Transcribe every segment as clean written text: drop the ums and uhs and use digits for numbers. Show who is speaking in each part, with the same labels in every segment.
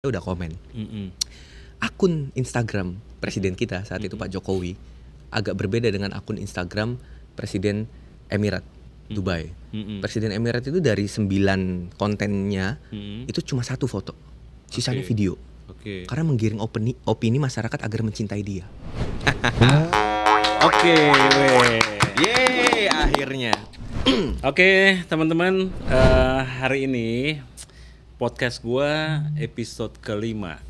Speaker 1: udah komen. Akun Instagram presiden kita saat itu Pak Jokowi agak berbeda dengan akun Instagram presiden Emirat Dubai. Presiden Emirat itu dari 9 kontennya itu cuma 1 foto, sisanya video. Karena menggiring opini masyarakat agar mencintai dia. Yeay, akhirnya.
Speaker 2: Oke, teman-teman, hari ini podcast gua episode kelima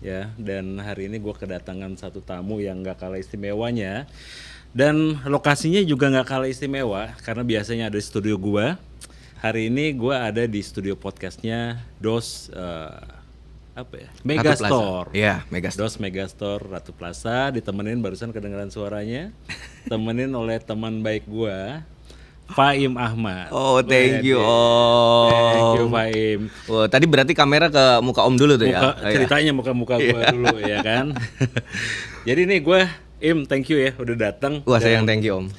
Speaker 2: ya, dan hari ini gua kedatangan satu tamu yang gak kalah istimewanya, dan lokasinya juga gak kalah istimewa karena biasanya ada di studio gua. Hari ini gua ada di studio podcastnya Dos Megastore.
Speaker 1: Ya, Megastore.
Speaker 2: Dos Megastore Ratu Plaza, ditemenin barusan kedengaran suaranya, temenin oleh teman baik gua, Faim Ahmad.
Speaker 1: Oh, thank you Om.
Speaker 2: Thank you Faim.
Speaker 1: Oh, tadi berarti kamera ke muka Om dulu tuh ya?
Speaker 2: Ceritanya muka-muka gua dulu ya kan. Jadi nih gua, thank you ya udah datang.
Speaker 1: Wah, saya yang thank you Om.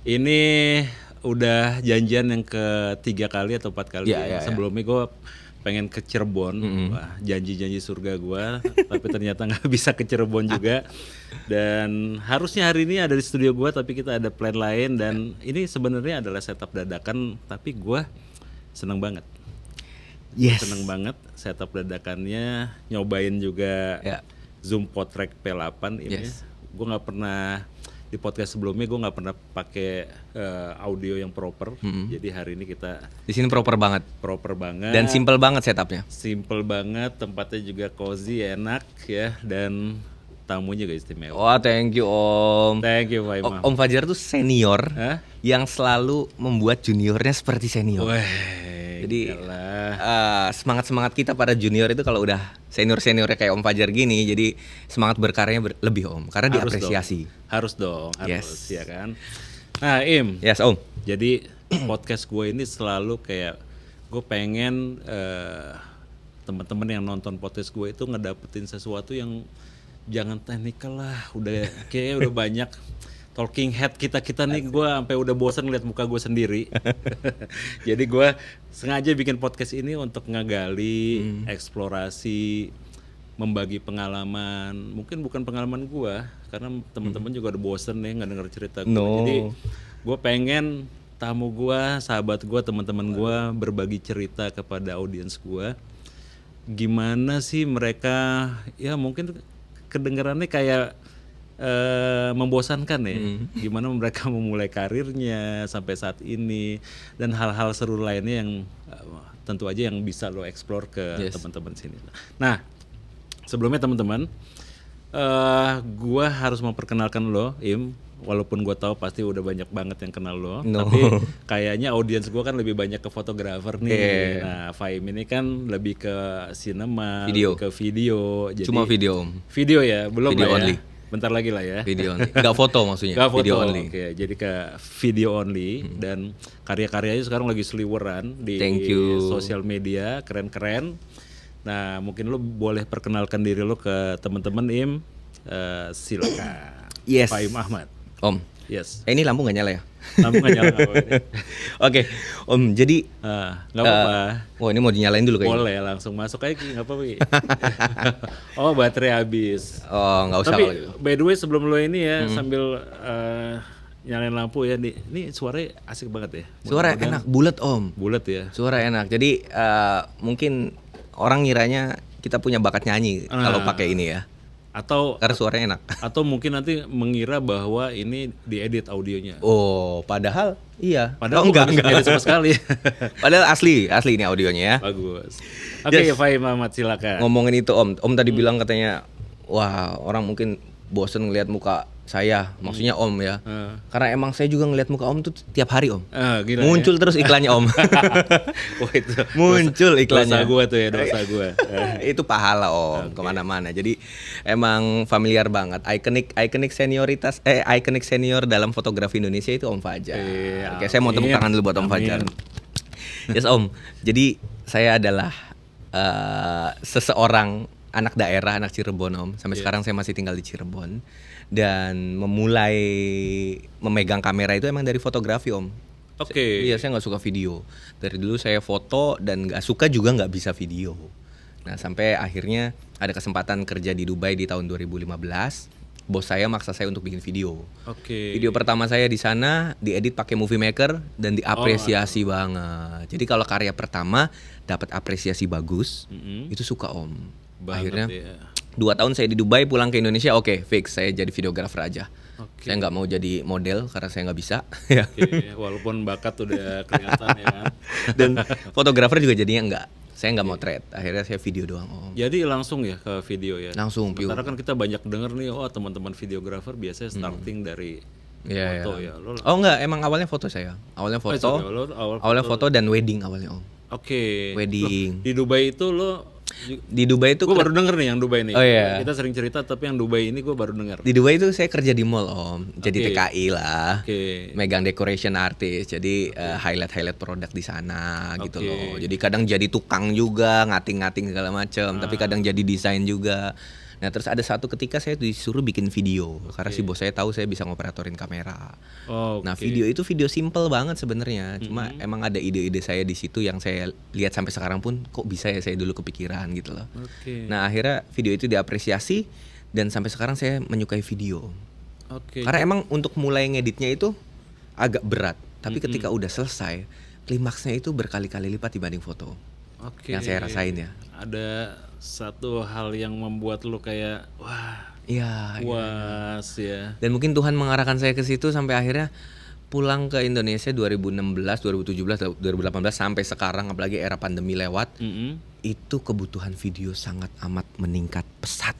Speaker 2: Ini udah janjian yang ketiga kali atau 4 kali ya. Sebelumnya gua pengen ke Cirebon, wah, janji-janji surga gua, tapi ternyata nggak bisa ke Cirebon juga. Dan harusnya hari ini ada di studio gua, tapi kita ada plan lain, dan ini sebenarnya adalah setup dadakan, tapi gua seneng banget.
Speaker 1: Yes.
Speaker 2: Seneng banget setup dadakannya, nyobain juga Zoom Podtrack P8 ini. Gua nggak pernah di podcast sebelumnya, gue nggak pernah pakai audio yang proper. Jadi hari ini kita
Speaker 1: di sini proper banget dan simple banget setupnya.
Speaker 2: Simple banget, tempatnya juga cozy, enak ya, dan tamunya juga istimewa.
Speaker 1: Wah, thank you Om.
Speaker 2: Thank you Pak Imam.
Speaker 1: Om Fajar tuh senior yang selalu membuat juniornya seperti senior. Jadi semangat kita para junior itu kalau udah seniornya kayak Om Fajar gini, jadi semangat berkaryanya lebih Om, karena diapresiasi.
Speaker 2: Harus dong, ya kan. Nah
Speaker 1: Yes Om.
Speaker 2: Jadi podcast gue ini selalu kayak gue pengen teman-teman yang nonton podcast gue itu ngedapetin sesuatu yang jangan teknikal lah, udah banyak talking head kita nih. Gue sampai udah bosan ngeliat muka gue sendiri. Jadi gue sengaja bikin podcast ini untuk ngegali, eksplorasi, membagi pengalaman. Mungkin bukan pengalaman gue, karena teman-teman juga udah bosan nih nggak denger cerita gue. Jadi gue pengen tamu gue, sahabat gue, teman-teman gue berbagi cerita kepada audiens gue. Gimana sih mereka, ya mungkin kedengarannya kayak membosankan ya, gimana mereka memulai karirnya sampai saat ini, dan hal-hal seru lainnya yang tentu aja yang bisa lo explore ke teman-teman sini. Nah, sebelumnya teman-teman, gua harus memperkenalkan lo, walaupun gua tahu pasti udah banyak banget yang kenal lo, tapi kayaknya audiens gua kan lebih banyak ke fotografer nih. Nah, Faim ini kan lebih ke cinema, lebih ke video. Jadi
Speaker 1: cuma video Om.
Speaker 2: Video ya, belum
Speaker 1: video
Speaker 2: lah ya.
Speaker 1: Only.
Speaker 2: Bentar lagi lah ya.
Speaker 1: Video only. Nggak foto maksudnya.
Speaker 2: Nggak foto.
Speaker 1: Video only.
Speaker 2: Oke, jadi ke video only. Dan karya-karyanya sekarang lagi seliweran di sosial media, keren-keren. Nah, mungkin lo boleh perkenalkan diri lo ke teman-teman silakan.
Speaker 1: Yes.
Speaker 2: Faim Ahmad.
Speaker 1: Om.
Speaker 2: Yes.
Speaker 1: Ini lampu nggak nyala ya?
Speaker 2: Lampu nggak nyala.
Speaker 1: Oke, Om. Jadi
Speaker 2: nggak apa-apa.
Speaker 1: Oh, ini mau dinyalain dulu kayaknya.
Speaker 2: Boleh, langsung masuk aja, nggak apa-apa. Oh, baterai habis.
Speaker 1: Oh, nggak usah.
Speaker 2: Tapi by the way, sebelum lo ini ya, sambil nyalain lampu ya, ini suaranya asik banget ya.
Speaker 1: Suara enak, bulat Om.
Speaker 2: Bulat ya.
Speaker 1: Suara enak. Jadi mungkin orang ngiranya kita punya bakat nyanyi kalau pakai ini ya.
Speaker 2: Atau
Speaker 1: karena suaranya enak.
Speaker 2: Atau mungkin nanti mengira bahwa ini diedit audionya.
Speaker 1: Oh, padahal iya.
Speaker 2: Padahal enggak edit sama sekali.
Speaker 1: Padahal asli ini audionya ya.
Speaker 2: Bagus. Oke, Faim Ahmad, silakan.
Speaker 1: Ngomongin itu Om tadi bilang katanya, wah, orang mungkin bosen ngelihat muka saya, maksudnya Om ya. Karena emang saya juga ngelihat muka Om tuh tiap hari Om.
Speaker 2: Gila,
Speaker 1: muncul terus iklannya Om.
Speaker 2: Wah, itu
Speaker 1: muncul iklannya.
Speaker 2: Dosa gua tuh ya, dosa gua.
Speaker 1: Itu pahala Om, kemana-mana. Jadi emang familiar banget. Ikonik senior dalam fotografi Indonesia itu Om Fajar. Oke, saya mau tepuk tangan dulu buat Om Fajar. Yes Om. Jadi saya adalah seseorang anak daerah, anak Cirebon Om. Sampai sekarang saya masih tinggal di Cirebon. Dan memulai memegang kamera itu emang dari fotografi Om. Iya, saya nggak suka video. Dari dulu saya foto dan nggak suka juga nggak bisa video. Nah, sampai akhirnya ada kesempatan kerja di Dubai di tahun 2015. Bos saya maksa saya untuk bikin video.
Speaker 2: Oke.
Speaker 1: Video pertama saya di sana diedit pakai Movie Maker dan diapresiasi banget. Jadi kalau karya pertama dapat apresiasi bagus, itu suka Om.
Speaker 2: Banget
Speaker 1: Akhirnya
Speaker 2: ya.
Speaker 1: 2 tahun saya di Dubai, pulang ke Indonesia, oke, fix saya jadi videografer aja.
Speaker 2: Oke.
Speaker 1: Saya nggak mau jadi model karena saya nggak bisa. Ya.
Speaker 2: Oke, walaupun bakat udah kelihatan ya kan.
Speaker 1: Dan fotografer juga jadinya enggak. Saya nggak mau trade. Akhirnya saya video doang Om.
Speaker 2: Jadi langsung ya ke video ya.
Speaker 1: Langsung pure.
Speaker 2: Karena kan kita banyak denger nih, oh teman-teman videografer biasanya starting dari
Speaker 1: Iya,
Speaker 2: foto
Speaker 1: iya.
Speaker 2: ya. Lo,
Speaker 1: Oh enggak, emang awalnya foto saya. Awalnya foto.
Speaker 2: sorry, lo
Speaker 1: Awalnya foto dan wedding awalnya Om.
Speaker 2: Oke.
Speaker 1: Wedding.
Speaker 2: Di Dubai itu lo,
Speaker 1: Di Dubai itu
Speaker 2: gue baru denger nih yang Dubai nih.
Speaker 1: Oh, iya.
Speaker 2: Kita sering cerita tapi yang Dubai ini gue baru denger.
Speaker 1: Di Dubai itu saya kerja di mall Om. Jadi
Speaker 2: Oke.
Speaker 1: TKI lah.
Speaker 2: Oke.
Speaker 1: Megang decoration artist. Jadi highlight produk di sana gitu
Speaker 2: Oke.
Speaker 1: loh. Jadi kadang jadi tukang juga, ngating-ngating segala macam, tapi kadang jadi desain juga. Nah, terus ada satu ketika saya disuruh bikin video karena si bos saya tahu saya bisa ngoperatorin kamera.
Speaker 2: Oh,
Speaker 1: Nah, video itu video simple banget sebenarnya. Cuma emang ada ide-ide saya di situ yang saya lihat sampai sekarang pun kok bisa ya saya dulu kepikiran gitu loh.
Speaker 2: Oke.
Speaker 1: Nah, akhirnya video itu diapresiasi dan sampai sekarang saya menyukai video.
Speaker 2: Oke.
Speaker 1: Karena emang untuk mulai ngeditnya itu agak berat, tapi ketika udah selesai, klimaksnya itu berkali-kali lipat dibanding foto.
Speaker 2: Oke.
Speaker 1: Yang saya rasain ya.
Speaker 2: Ada satu hal yang membuat lo kayak wah,
Speaker 1: Iya.
Speaker 2: puas ya.
Speaker 1: Dan mungkin Tuhan mengarahkan saya ke situ sampai akhirnya pulang ke Indonesia 2016, 2017, 2018 sampai sekarang, apalagi era pandemi lewat, itu kebutuhan video sangat amat meningkat pesat.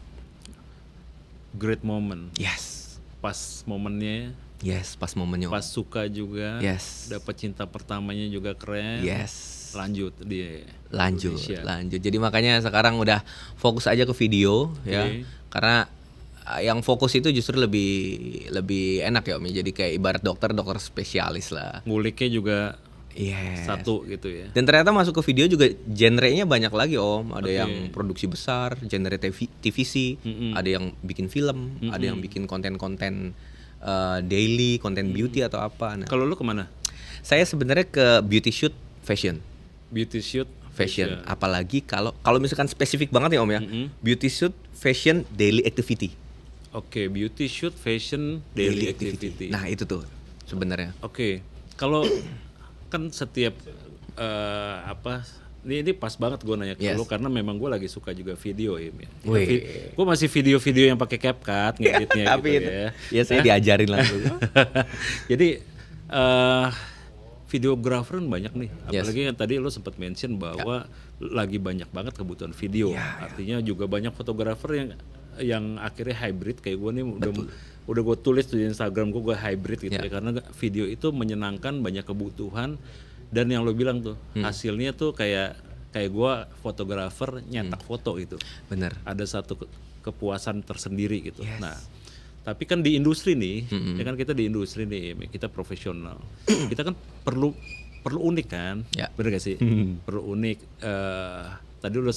Speaker 2: Great moment.
Speaker 1: Yes.
Speaker 2: Pas momennya,
Speaker 1: Yes, pas momennya.
Speaker 2: pas suka juga.
Speaker 1: Yes.
Speaker 2: Dapat cinta pertamanya juga keren.
Speaker 1: Yes.
Speaker 2: Lanjut dia.
Speaker 1: Lanjut,
Speaker 2: Indonesia.
Speaker 1: lanjut. Jadi makanya sekarang udah fokus aja ke video ya. Karena yang fokus itu justru lebih enak ya Om. Jadi kayak ibarat dokter spesialis lah.
Speaker 2: Nguliknya juga
Speaker 1: Yes.
Speaker 2: satu gitu ya.
Speaker 1: Dan ternyata masuk ke video juga genrenya banyak lagi Om. Ada yang produksi besar, genre TVC, ada yang bikin film, ada yang bikin konten-konten daily, konten beauty atau apa. Nah,
Speaker 2: Kalau lu kemana?
Speaker 1: saya sebenarnya ke beauty shoot fashion.
Speaker 2: Beauty shoot,
Speaker 1: Fashion, apalagi kalau misalkan spesifik banget ya Om ya, beauty shoot, fashion, daily activity.
Speaker 2: Oke, beauty shoot, fashion, daily activity.
Speaker 1: Nah itu tuh sebenarnya.
Speaker 2: Oke, kalau kan setiap ini pas banget gue nanya ke
Speaker 1: Yes.
Speaker 2: lu karena memang gue lagi suka juga video ya.
Speaker 1: Wih.
Speaker 2: Gue masih video-video yang pakai CapCut ngeditnya
Speaker 1: Tapi
Speaker 2: gitu
Speaker 1: itu,
Speaker 2: ya.
Speaker 1: ya saya diajarin langsung.
Speaker 2: Jadi videografer kan banyak nih.
Speaker 1: Yes.
Speaker 2: Apalagi kan tadi lo sempat mention bahwa lagi banyak banget kebutuhan video. Artinya juga banyak fotografer yang akhirnya hybrid kayak gue nih udah gue tulis di Instagram gue hybrid gitu ya karena video itu menyenangkan, banyak kebutuhan dan yang lo bilang tuh hasilnya tuh kayak gue fotografer nyetak foto gitu.
Speaker 1: Bener.
Speaker 2: Ada satu kepuasan tersendiri gitu. Nah, tapi kan di industri nih, ya kan kita di industri nih, kita profesional. Kita kan perlu unik kan,
Speaker 1: Ya.
Speaker 2: bener gak sih? Perlu unik. Tadi lo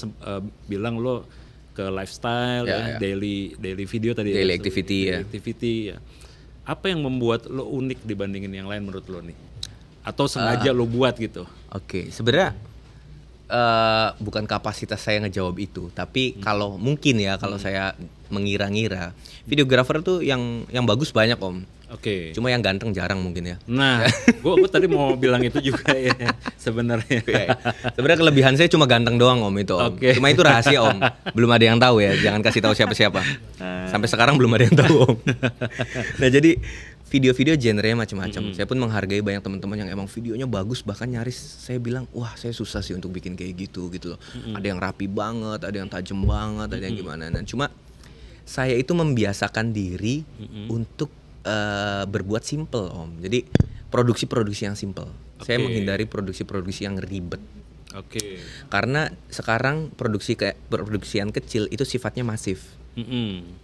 Speaker 2: bilang lo ke lifestyle,
Speaker 1: Ya.
Speaker 2: daily video tadi.
Speaker 1: Daily activity, ya.
Speaker 2: Activity ya. Apa yang membuat lo unik dibandingin yang lain menurut lo nih? Atau sengaja lo buat gitu?
Speaker 1: Oke, sebenarnya bukan kapasitas saya ngejawab itu, tapi kalau mungkin ya kalau saya mengira-ngira, videografer tuh yang bagus banyak Om.
Speaker 2: Oke.
Speaker 1: Cuma yang ganteng jarang mungkin ya.
Speaker 2: Nah, gue tadi mau bilang itu juga ya sebenarnya.
Speaker 1: Sebenarnya kelebihan saya cuma ganteng doang Om itu Om.
Speaker 2: Oke.
Speaker 1: Cuma itu rahasia Om. Belum ada yang tahu ya. Jangan kasih tahu siapa-siapa. Sampai sekarang belum ada yang tahu Om. Nah jadi video-video genrenya macam-macam. Saya pun menghargai banyak teman-teman yang emang videonya bagus, bahkan nyaris saya bilang wah saya susah sih untuk bikin kayak gitu loh. Ada yang rapi banget, ada yang tajam banget, ada yang gimana. Nah cuma saya itu membiasakan diri untuk berbuat simple Om. Jadi produksi-produksi yang simple. Saya menghindari produksi-produksi yang ribet.
Speaker 2: Oke.
Speaker 1: Karena sekarang produksian kecil itu sifatnya masif.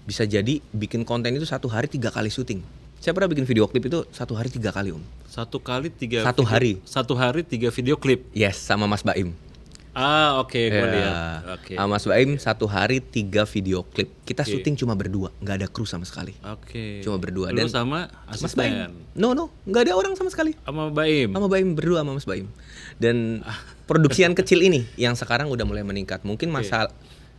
Speaker 1: Bisa jadi bikin konten itu 1 hari 3 kali syuting. Saya pernah bikin video klip itu 1 hari 3 kali Om.
Speaker 2: 1 kali 3
Speaker 1: Satu
Speaker 2: video,
Speaker 1: hari.
Speaker 2: 1 hari 3 video klip.
Speaker 1: Yes, sama Mas Baim.
Speaker 2: Oke, gue
Speaker 1: Ya.
Speaker 2: lihat. Oke.
Speaker 1: Mas Baim satu hari 3 video klip. Kita
Speaker 2: Oke.
Speaker 1: syuting cuma berdua, nggak ada kru sama sekali.
Speaker 2: Oke.
Speaker 1: Cuma berdua.
Speaker 2: Lu
Speaker 1: Dan
Speaker 2: sama
Speaker 1: Mas Baim.
Speaker 2: asisten.
Speaker 1: No, nggak ada orang sama sekali.
Speaker 2: Sama Baim.
Speaker 1: Sama Baim berdua sama Mas Baim. Dan produksian kecil ini yang sekarang udah mulai meningkat. Mungkin masa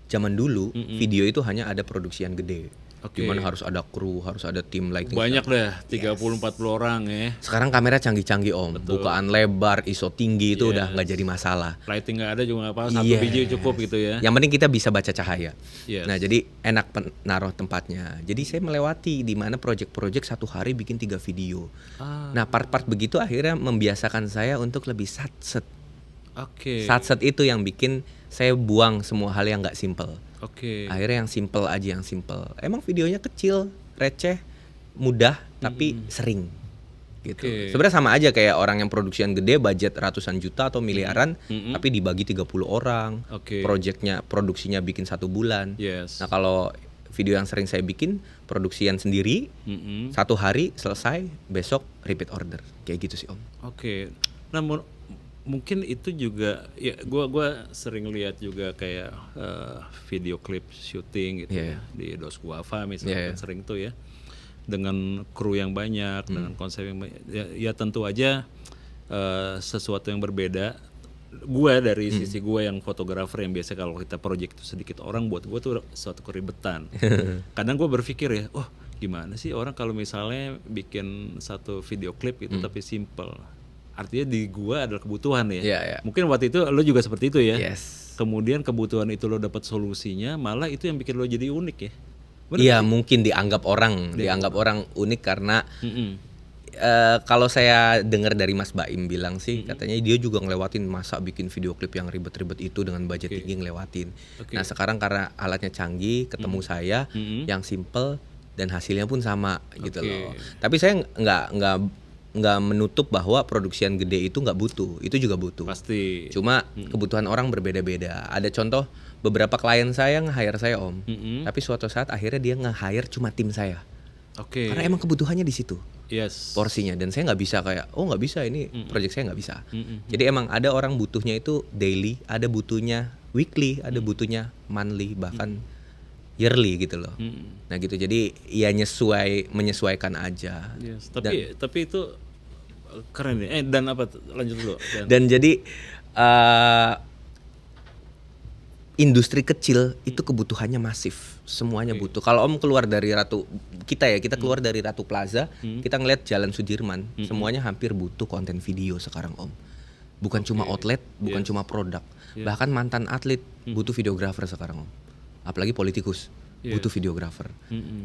Speaker 1: zaman dulu video itu hanya ada produksian gede.
Speaker 2: Oke.
Speaker 1: Dimana harus ada kru, harus ada tim lighting.
Speaker 2: Banyak deh, 30-40 orang ya.
Speaker 1: Sekarang kamera canggih-canggih Om. Bukaan lebar, ISO tinggi itu udah nggak jadi masalah.
Speaker 2: Lighting nggak ada juga nggak apa-apa, satu
Speaker 1: Yes.
Speaker 2: biji cukup gitu ya.
Speaker 1: Yang penting kita bisa baca cahaya.
Speaker 2: Yes.
Speaker 1: Nah jadi enak naruh tempatnya. Jadi saya melewati di mana project-project satu hari bikin 3 video. Nah part-part begitu akhirnya membiasakan saya untuk lebih satset.
Speaker 2: Oke.
Speaker 1: Satset itu yang bikin saya buang semua hal yang nggak simple.
Speaker 2: Oke.
Speaker 1: Akhirnya yang simple aja, yang simple. Emang videonya kecil, receh, mudah, tapi sering gitu.
Speaker 2: Oke.
Speaker 1: Sebenarnya sama aja kayak orang yang produksian gede, budget ratusan juta atau miliaran, tapi dibagi 30 orang.
Speaker 2: Oke.
Speaker 1: Produksinya bikin 1 bulan.
Speaker 2: Yes.
Speaker 1: Nah kalau video yang sering saya bikin, produksian sendiri,
Speaker 2: Mm-mm.
Speaker 1: 1 hari selesai, besok repeat order. Kayak gitu sih Om.
Speaker 2: Oke. Nah, mungkin itu juga ya gua sering lihat juga kayak video klip syuting gitu
Speaker 1: Iya.
Speaker 2: ya di Dos Guava misalnya
Speaker 1: Iya,
Speaker 2: kan sering tuh ya. Dengan kru yang banyak, dengan konsep yang banyak. Ya tentu aja sesuatu yang berbeda. Gua dari sisi gua yang fotografer yang biasa kalau kita project itu sedikit orang, buat gua tuh suatu keribetan. Kadang gua berpikir ya, gimana sih orang kalau misalnya bikin satu video klip itu tapi simple. Artinya di gua adalah kebutuhan ya.
Speaker 1: Iya, iya.
Speaker 2: Mungkin waktu itu lo juga seperti itu ya.
Speaker 1: Yes.
Speaker 2: Kemudian kebutuhan itu lo dapat solusinya, malah itu yang bikin lo jadi unik ya. Bener
Speaker 1: Iya
Speaker 2: nggak sih?
Speaker 1: mungkin dianggap orang unik karena
Speaker 2: Mm-mm.
Speaker 1: kalau saya dengar dari Mas Baim bilang sih katanya dia juga ngelewatin masa bikin video klip yang ribet-ribet itu dengan budget tinggi ngelewatin.
Speaker 2: Oke.
Speaker 1: Nah sekarang karena alatnya canggih ketemu saya yang simple dan hasilnya pun sama gitu
Speaker 2: Oke.
Speaker 1: loh. Tapi saya nggak menutup bahwa produksian gede itu nggak butuh, itu juga butuh.
Speaker 2: Pasti.
Speaker 1: Cuma kebutuhan orang berbeda-beda. Ada contoh beberapa klien saya nge-hire saya Om, tapi suatu saat akhirnya dia nge-hire cuma tim saya.
Speaker 2: Oke.
Speaker 1: Karena emang kebutuhannya di situ
Speaker 2: Yes.
Speaker 1: porsinya dan saya nggak bisa kayak nggak bisa ini project saya nggak bisa. Jadi emang ada orang butuhnya itu daily, ada butuhnya weekly, ada butuhnya monthly bahkan yearly gitu loh. Nah gitu jadi ya menyesuaikan aja.
Speaker 2: Yes. Tapi itu keren ya. Dan apa? Lanjut dulu.
Speaker 1: Dan jadi industri kecil itu kebutuhannya masif, semuanya butuh. Kalau Om keluar dari kita keluar dari Ratu Plaza, kita ngeliat Jalan Sudirman, semuanya hampir butuh konten video sekarang Om. Bukan cuma outlet, bukan cuma produk, bahkan mantan atlet butuh videografer sekarang Om. Apalagi politikus butuh videografer.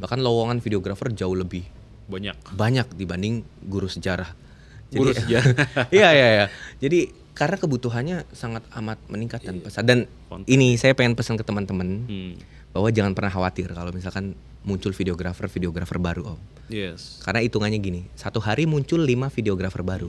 Speaker 1: Bahkan lowongan videografer jauh lebih banyak dibanding guru sejarah.
Speaker 2: Guru sejarah.
Speaker 1: Iya. Jadi karena kebutuhannya sangat amat meningkat dan pesat. Dan ini saya pengen pesan ke teman-teman bahwa jangan pernah khawatir kalau misalkan muncul videografer baru Om.
Speaker 2: Yes.
Speaker 1: Karena hitungannya gini, satu hari muncul 5 videografer baru,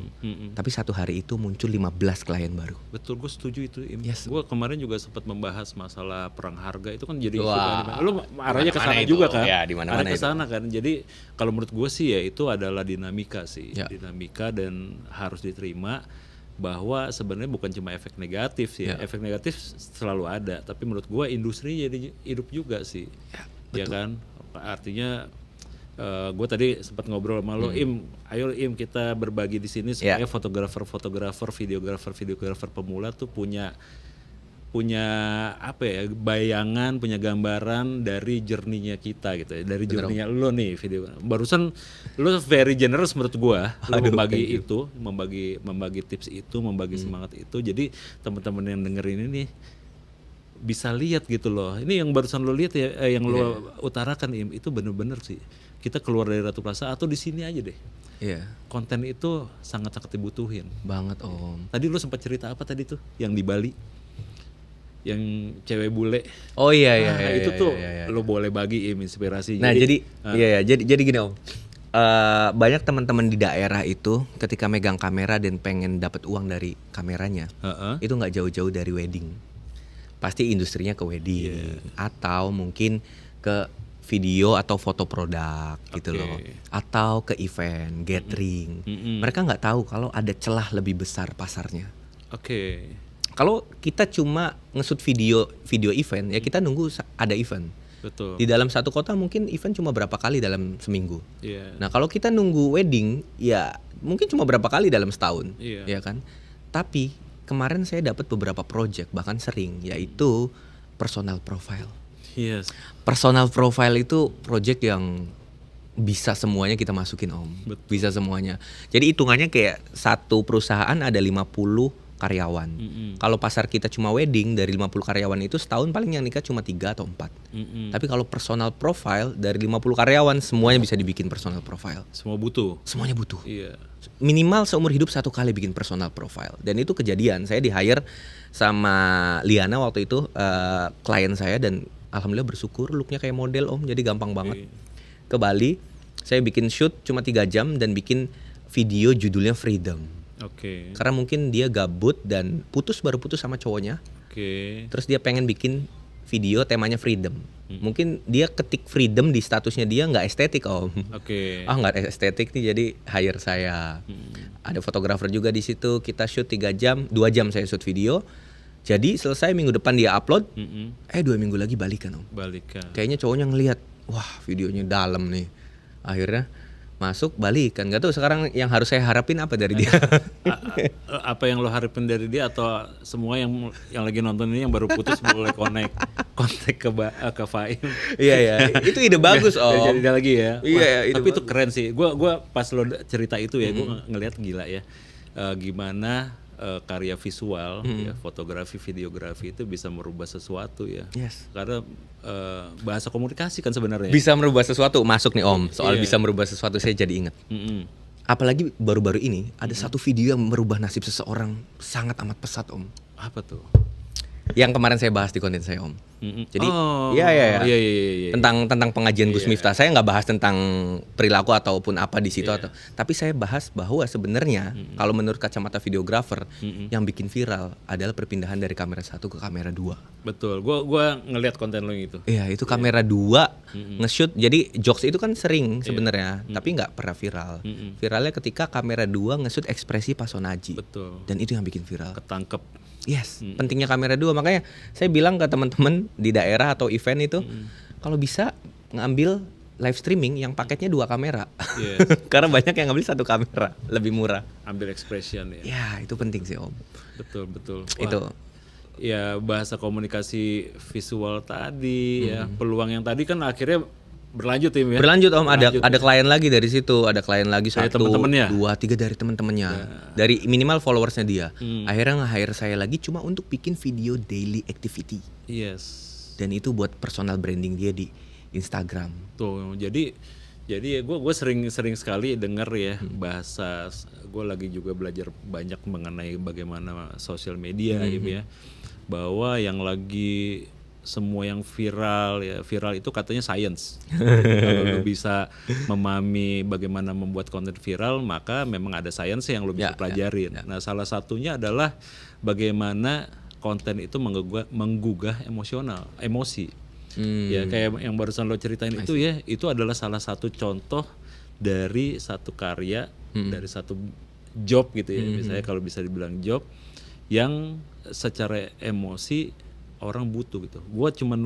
Speaker 1: tapi satu hari itu muncul 15 klien baru.
Speaker 2: Betul, gue setuju itu.
Speaker 1: Yes.
Speaker 2: Gue kemarin juga sempat membahas masalah perang harga itu kan jadi isu
Speaker 1: Wah.
Speaker 2: kan. Lo arahnya ke
Speaker 1: Mana
Speaker 2: sana
Speaker 1: itu?
Speaker 2: juga kan?
Speaker 1: Ya, di mana-mana
Speaker 2: Arahnya ke
Speaker 1: itu.
Speaker 2: sana kan. Jadi kalau menurut gue sih ya itu adalah dinamika sih,
Speaker 1: Ya.
Speaker 2: dinamika dan harus diterima bahwa sebenarnya bukan cuma efek negatif sih, efek negatif selalu ada. Tapi menurut gue industri jadi hidup juga sih, ya kan? Artinya gue tadi sempat ngobrol sama lo, ayo kita berbagi di sini supaya fotografer, videografer pemula tuh punya apa ya, bayangan, punya gambaran dari journey-nya kita gitu ya, dari journey-nya lo nih video. Barusan lo very generous menurut gua, lo membagi itu, membagi tips itu, membagi semangat itu. Jadi teman-teman yang dengerin ini bisa lihat gitu loh. Ini yang barusan lo lihat ya, yang lo utarakan itu bener-bener sih. Kita keluar dari Ratu Plaza atau di sini aja deh.
Speaker 1: Iya.
Speaker 2: Konten itu sangat-sangat dibutuhin.
Speaker 1: Banget Om.
Speaker 2: Tadi lo sempat cerita apa tadi tuh yang di Bali? Yang cewek bule.
Speaker 1: Oh iya.
Speaker 2: Itu tuh
Speaker 1: iya.
Speaker 2: lo boleh bagi inspirasi.
Speaker 1: Nah jadi gini Om. Banyak teman-teman di daerah itu ketika megang kamera dan pengen dapat uang dari kameranya, itu nggak jauh-jauh dari wedding. Pasti industrinya ke wedding atau mungkin ke video atau foto produk gitu loh, atau ke event gathering. Mereka nggak tahu kalau ada celah lebih besar pasarnya.
Speaker 2: Oke.
Speaker 1: Kalau kita cuma nge-shoot video event, ya kita nunggu ada event.
Speaker 2: Betul.
Speaker 1: Di dalam satu kota mungkin event cuma berapa kali dalam seminggu.
Speaker 2: Iya.
Speaker 1: Nah kalau kita nunggu wedding, ya mungkin cuma berapa kali dalam setahun,
Speaker 2: Iya.
Speaker 1: ya kan. Tapi kemarin saya dapat beberapa project, bahkan sering, yaitu personal profile.
Speaker 2: Yes.
Speaker 1: Personal profile itu project yang bisa semuanya kita masukin Om.
Speaker 2: Betul.
Speaker 1: Bisa semuanya. Jadi hitungannya kayak satu perusahaan ada 50 karyawan. Kalau pasar kita cuma wedding, dari 50 karyawan itu setahun paling yang nikah cuma 3 atau 4. Tapi kalau personal profile dari 50 karyawan semuanya bisa dibikin personal profile.
Speaker 2: Semua butuh.
Speaker 1: Semuanya butuh.
Speaker 2: Iya.
Speaker 1: Minimal seumur hidup 1 kali bikin personal profile. Dan itu kejadian. Saya di-hire sama Liana waktu itu, klien saya, dan alhamdulillah bersyukur looknya kayak model Om. Jadi gampang banget. Ke Bali, saya bikin shoot cuma 3 jam dan bikin video judulnya Freedom.
Speaker 2: Oke.
Speaker 1: Karena mungkin dia gabut dan baru putus sama cowoknya.
Speaker 2: Oke.
Speaker 1: Terus dia pengen bikin video temanya freedom. Mungkin dia ketik freedom di statusnya, dia nggak estetik Om.
Speaker 2: Oke.
Speaker 1: Nggak estetik nih, jadi hire saya. Ada fotografer juga di situ. Kita shoot 3 jam, 2 jam saya shoot video. Jadi selesai minggu depan dia upload. 2 minggu lagi balikan Om.
Speaker 2: Balikan.
Speaker 1: Kayaknya cowoknya ngelihat, wah videonya dalam nih. Akhirnya masuk balikan. Gak tahu sekarang yang harus saya harapin apa dari dia.
Speaker 2: Apa yang lo harapin dari dia, atau semua yang lagi nonton ini yang baru putus boleh kontak ke Faim.
Speaker 1: Iya ya, itu ide bagus Om.
Speaker 2: Jadi dia lagi ya.
Speaker 1: Iya,
Speaker 2: Tapi itu keren sih. Gua pas lo cerita itu ya, gua ngelihat gila ya. Gimana karya visual, ya, fotografi, videografi itu bisa merubah sesuatu ya.
Speaker 1: Yes.
Speaker 2: Karena bahasa komunikasi kan sebenarnya.
Speaker 1: Bisa merubah sesuatu, masuk nih Om. Soal
Speaker 2: Iya.
Speaker 1: bisa merubah sesuatu saya jadi ingat. Apalagi baru-baru ini ada satu video yang merubah nasib seseorang sangat amat pesat Om.
Speaker 2: Apa tuh?
Speaker 1: Yang kemarin saya bahas di konten saya Om. Jadi
Speaker 2: Iya.
Speaker 1: tentang pengajian Gus Miftah. Saya nggak bahas tentang perilaku ataupun apa di situ tapi saya bahas bahwa sebenarnya kalau menurut kacamata videografer yang bikin viral adalah perpindahan dari kamera 1 ke kamera 2.
Speaker 2: Betul. Gua ngelihat konten lo yang itu.
Speaker 1: Iya, itu kamera 2 nge-shoot. Jadi jokes itu kan sering sebenarnya, tapi nggak pernah viral. Viralnya ketika kamera 2 nge-shoot ekspresi Pasonaji.
Speaker 2: Betul.
Speaker 1: Dan itu yang bikin viral.
Speaker 2: Ketangkep.
Speaker 1: Yes, pentingnya kamera 2. Makanya saya bilang ke teman-teman di daerah atau event itu, kalau bisa ngambil live streaming yang paketnya 2 kamera.
Speaker 2: Yes.
Speaker 1: Karena banyak yang ngambil 1 kamera, lebih murah.
Speaker 2: Ambil expression ya.
Speaker 1: Ya, itu penting sih Om.
Speaker 2: Betul. Wah,
Speaker 1: Itu.
Speaker 2: Ya bahasa komunikasi visual tadi ya, peluang yang tadi kan akhirnya berlanjut tim ya.
Speaker 1: Berlanjut Om,
Speaker 2: Berlanjut,
Speaker 1: ada klien lagi dari situ, ada klien lagi
Speaker 2: Dari
Speaker 1: 1,
Speaker 2: temen-temennya?
Speaker 1: 2, 3 dari teman-temannya. Dari minimal followersnya dia. Akhirnya nge-hire saya lagi cuma untuk bikin video daily activity.
Speaker 2: Yes.
Speaker 1: Dan itu buat personal branding dia di Instagram.
Speaker 2: Tuh, jadi gue sering sekali dengar ya bahasa. Gue lagi juga belajar banyak mengenai bagaimana sosial media ya, bahwa yang lagi semua yang viral itu katanya science. Kalau lu bisa memahami bagaimana membuat konten viral, maka memang ada science yang lu bisa pelajarin. Nah, salah satunya adalah bagaimana konten itu menggugah emosi. Ya kayak yang barusan lo ceritain itu ya, itu adalah salah satu contoh dari satu karya, dari satu job gitu ya. Misalnya kalau bisa dibilang job yang secara emosi orang butuh gitu. Gua cuma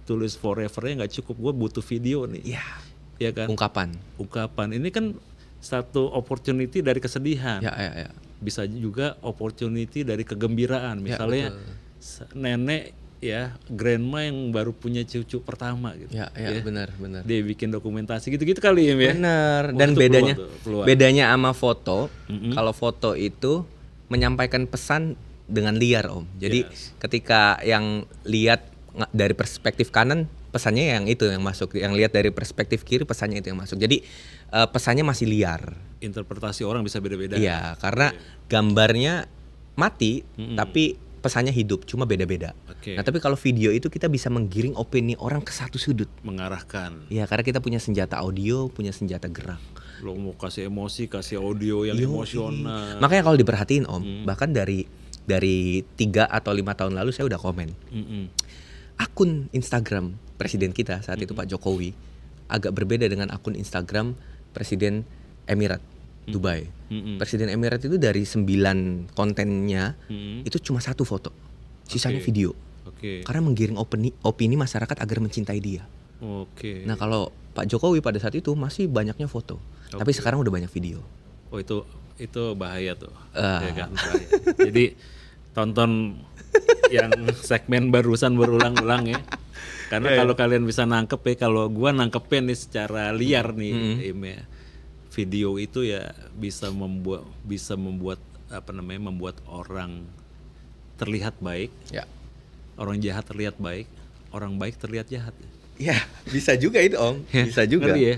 Speaker 2: tulis forevernya nggak cukup, gua butuh video nih.
Speaker 1: Iya.
Speaker 2: Ya kan? Ungkapan. Ini kan satu opportunity dari kesedihan.
Speaker 1: Ya.
Speaker 2: Bisa juga opportunity dari kegembiraan. Misalnya nenek ya, grandma yang baru punya cucu pertama gitu.
Speaker 1: Ya, benar.
Speaker 2: Dia bikin dokumentasi gitu-gitu kali ya.
Speaker 1: Benar.
Speaker 2: Oh,
Speaker 1: Dan
Speaker 2: itu
Speaker 1: peluang. Bedanya sama foto, kalau foto itu menyampaikan pesan dengan liar Om. Jadi ketika yang lihat dari perspektif kanan, pesannya yang itu yang masuk. Yang lihat dari perspektif kiri, pesannya itu yang masuk. Jadi pesannya masih liar.
Speaker 2: Interpretasi orang bisa beda-beda.
Speaker 1: Iya, karena gambarnya mati, tapi pesannya hidup, cuma beda-beda. Nah, tapi kalau video itu kita bisa menggiring opini orang ke satu sudut.
Speaker 2: Mengarahkan.
Speaker 1: Iya, karena kita punya senjata audio, punya senjata gerak.
Speaker 2: Lo mau kasih emosi, kasih audio yang emosional.
Speaker 1: Makanya kalau diperhatiin Om, bahkan dari 3 atau 5 tahun lalu saya udah komen. Akun Instagram presiden kita saat itu Pak Jokowi agak berbeda dengan akun Instagram presiden Emirat Dubai. Presiden Emirat itu dari 9 kontennya itu cuma 1 foto, sisanya video. Karena menggiring opini masyarakat agar mencintai dia. Nah kalau Pak Jokowi pada saat itu masih banyaknya foto, tapi sekarang udah banyak video.
Speaker 2: Oh itu bahaya tuh, ya kan, bahaya. Jadi tonton yang segmen barusan berulang-ulang ya. Karena kalau kalian bisa nangkep ya, kalau gua nangkepin nih secara liar nih, Im, ya, video itu ya bisa membuat membuat orang terlihat baik, orang jahat terlihat baik, orang baik terlihat jahat.
Speaker 1: Ya bisa juga itu Om, bisa juga.
Speaker 2: Ngerti ya,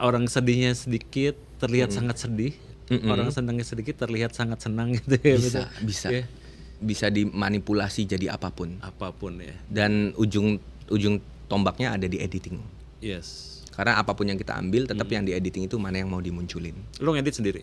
Speaker 2: orang sedihnya sedikit terlihat sangat sedih, orang senangnya sedikit terlihat sangat senang gitu ya.
Speaker 1: Bisa. Bisa dimanipulasi jadi apapun
Speaker 2: ya.
Speaker 1: Dan ujung tombaknya ada di editing.
Speaker 2: Yes.
Speaker 1: Karena apapun yang kita ambil tetap yang di editing itu mana yang mau dimunculin.
Speaker 2: Lo ngedit sendiri?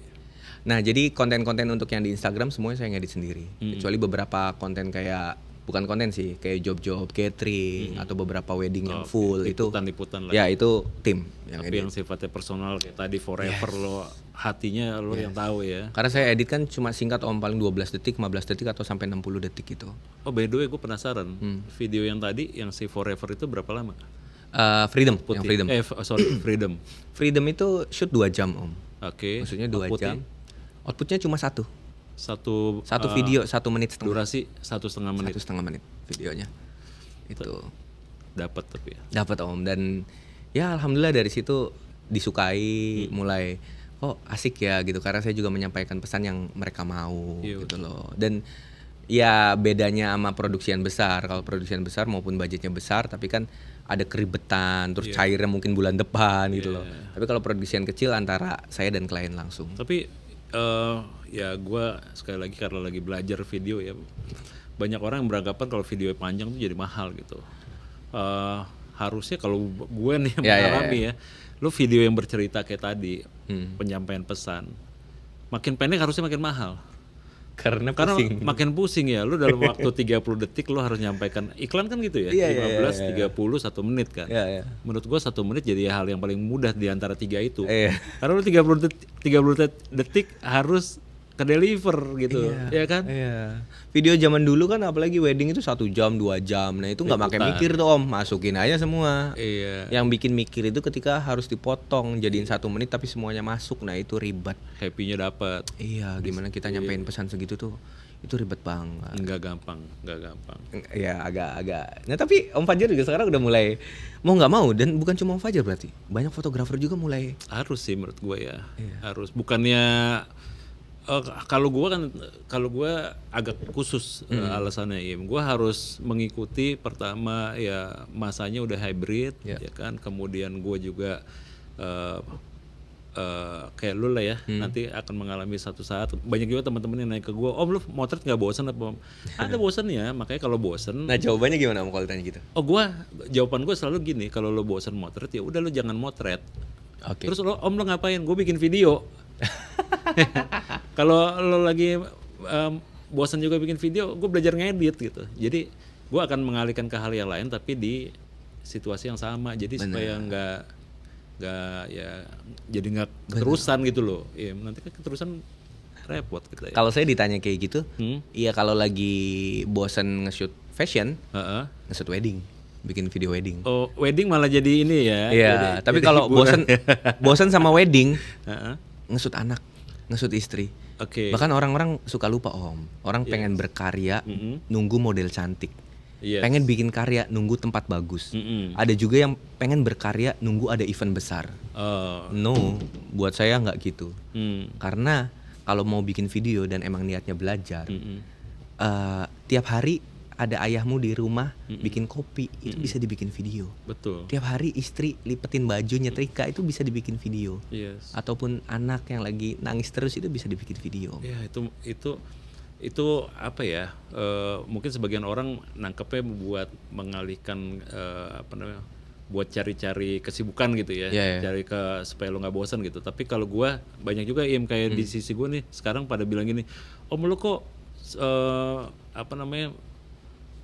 Speaker 1: Nah jadi konten-konten untuk yang di Instagram semuanya saya ngedit sendiri. Kecuali beberapa konten kayak, bukan konten sih, kayak job-job catering atau beberapa wedding yang full
Speaker 2: liputan lah.
Speaker 1: Ya itu tim yang
Speaker 2: tapi
Speaker 1: edit.
Speaker 2: yang sifatnya personal kayak tadi forever lo hatinya lo yang tahu ya.
Speaker 1: Karena saya edit kan cuma singkat Om, paling 12 detik, 15 detik atau sampai 60 detik gitu.
Speaker 2: Oh by the way gue penasaran, video yang tadi yang si forever itu berapa lama?
Speaker 1: Freedom,
Speaker 2: Putih.
Speaker 1: yang Freedom.
Speaker 2: Freedom.
Speaker 1: Freedom itu shoot 2 jam Om. Maksudnya 2
Speaker 2: Outputnya?
Speaker 1: jam. Outputnya cuma satu video 1 menit setengah.
Speaker 2: Durasi 1,5 menit.
Speaker 1: 1,5 menit videonya. Itu
Speaker 2: dapat tapi ya.
Speaker 1: Dapat Om, dan ya alhamdulillah dari situ disukai, mulai asik ya gitu, karena saya juga menyampaikan pesan yang mereka mau gitu loh. Dan ya bedanya sama produksian besar, kalau produksian besar maupun budgetnya besar tapi kan ada keribetan, terus cairnya mungkin bulan depan gitu loh. Tapi kalau produksian kecil antara saya dan klien langsung.
Speaker 2: Tapi ya gue sekali lagi karena lagi belajar video ya, banyak orang yang beranggapan kalau video panjang tuh jadi mahal gitu. Harusnya kalau gue nih mengalami ya, lu video yang bercerita kayak tadi, penyampaian pesan, makin pendek harusnya makin mahal. Karena makin pusing ya, lu dalam waktu 30 detik lu harus nyampaikan, iklan kan gitu ya, 15, 30, 1 menit kan. Menurut gua 1 menit jadi hal yang paling mudah di antara 3 itu. Karena lu 30 detik harus ke deliver gitu, ya kan?
Speaker 1: Video zaman dulu kan apalagi wedding itu 1 jam, 2 jam, nah itu nggak pakai mikir tuh Om, masukin aja semua. Yang bikin mikir itu ketika harus dipotong jadiin 1 menit tapi semuanya masuk, nah itu ribet.
Speaker 2: Happy-nya dapat.
Speaker 1: Gimana kita nyampein pesan segitu tuh, itu ribet banget.
Speaker 2: Nggak gampang.
Speaker 1: Ya agak. Nah tapi Om Fajar juga sekarang udah mulai mau nggak mau, dan bukan cuma Om Fajar berarti, banyak fotografer juga mulai.
Speaker 2: Harus sih menurut gue ya, harus. Bukannya kalau gue agak khusus alasannya Im, gue harus mengikuti pertama ya masanya udah hybrid ya kan, kemudian gue juga kayak lu lah ya, nanti akan mengalami satu saat banyak juga teman-teman yang naik ke gue, Om lu motret nggak bosan apa? Ada bosan ya, makanya kalau bosan.
Speaker 1: Nah jawabannya gimana Om kalau ditanya gitu?
Speaker 2: Jawaban gue selalu gini, kalau lu bosan motret ya udah lu jangan motret. Terus Om lu ngapain? Gue bikin video. Kalau lo lagi bosan juga bikin video, gue belajar ngedit gitu. Jadi gue akan mengalihkan ke hal yang lain tapi di situasi yang sama. Jadi supaya nggak ya jadi nggak keterusan gitu loh. Ya, nanti kan keterusan repot gitu ya.
Speaker 1: Kalau saya ditanya kayak gitu, iya kalau lagi bosan nge-shoot fashion, nge-shoot wedding, bikin video wedding.
Speaker 2: Oh, wedding malah jadi ini ya.
Speaker 1: Iya, tapi kalau bosan sama wedding, nge-shoot anak, nge-shoot istri. Bahkan orang-orang suka lupa Om. Orang pengen berkarya, nunggu model cantik. Pengen bikin karya, nunggu tempat bagus. Ada juga yang pengen berkarya, nunggu ada event besar. No, buat saya nggak gitu. Karena kalau mau bikin video dan emang niatnya belajar, tiap hari ada ayahmu di rumah bikin kopi, itu bisa dibikin video.
Speaker 2: Betul.
Speaker 1: Tiap hari istri lipetin baju, nyetrika, itu bisa dibikin video. Ataupun anak yang lagi nangis terus, itu bisa dibikin video.
Speaker 2: Ya itu apa ya? Mungkin sebagian orang nangkepnya buat mengalihkan buat cari-cari kesibukan gitu ya, cari supaya lo nggak bosan gitu. Tapi kalau gue banyak juga kayak di sisi gue nih sekarang pada bilang gini, Om lo kok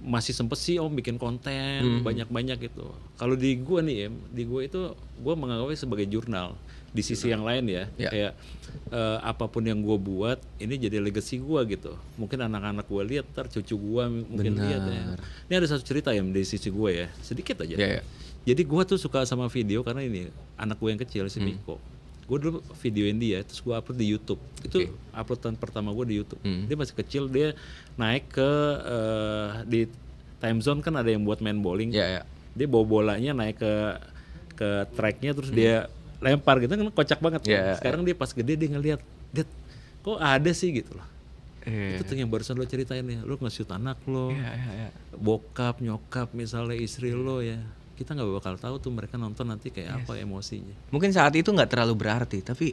Speaker 2: masih sempet sih Om bikin konten banyak-banyak gitu. Kalau di gue nih di gue itu gue menganggapnya sebagai jurnal. Di sisi yang lain ya, kayak apapun yang gue buat ini jadi legacy gue gitu. Mungkin anak-anak gue lihat, ntar cucu gue mungkin lihat ya. Ini ada satu cerita ya di sisi gue ya, sedikit aja. Jadi gue tuh suka sama video karena ini anak gue yang kecil si Miko. Gue dulu videoin dia, terus gue upload di YouTube. Itu uploadan pertama gue di YouTube. Dia masih kecil, dia naik ke di time zone kan ada yang buat main bowling. Dia bawa bolanya naik ke tracknya, terus dia lempar gitu kan, kocak banget. Sekarang dia pas gede dia ngeliat, Dad, kok ada sih gitu loh. Itu tuh yang barusan lo ceritain ya, lo nge-shoot anak lo, bokap, nyokap misalnya istri lo ya. Kita nggak bakal tahu tuh mereka nonton nanti kayak apa emosinya.
Speaker 1: Mungkin saat itu nggak terlalu berarti, tapi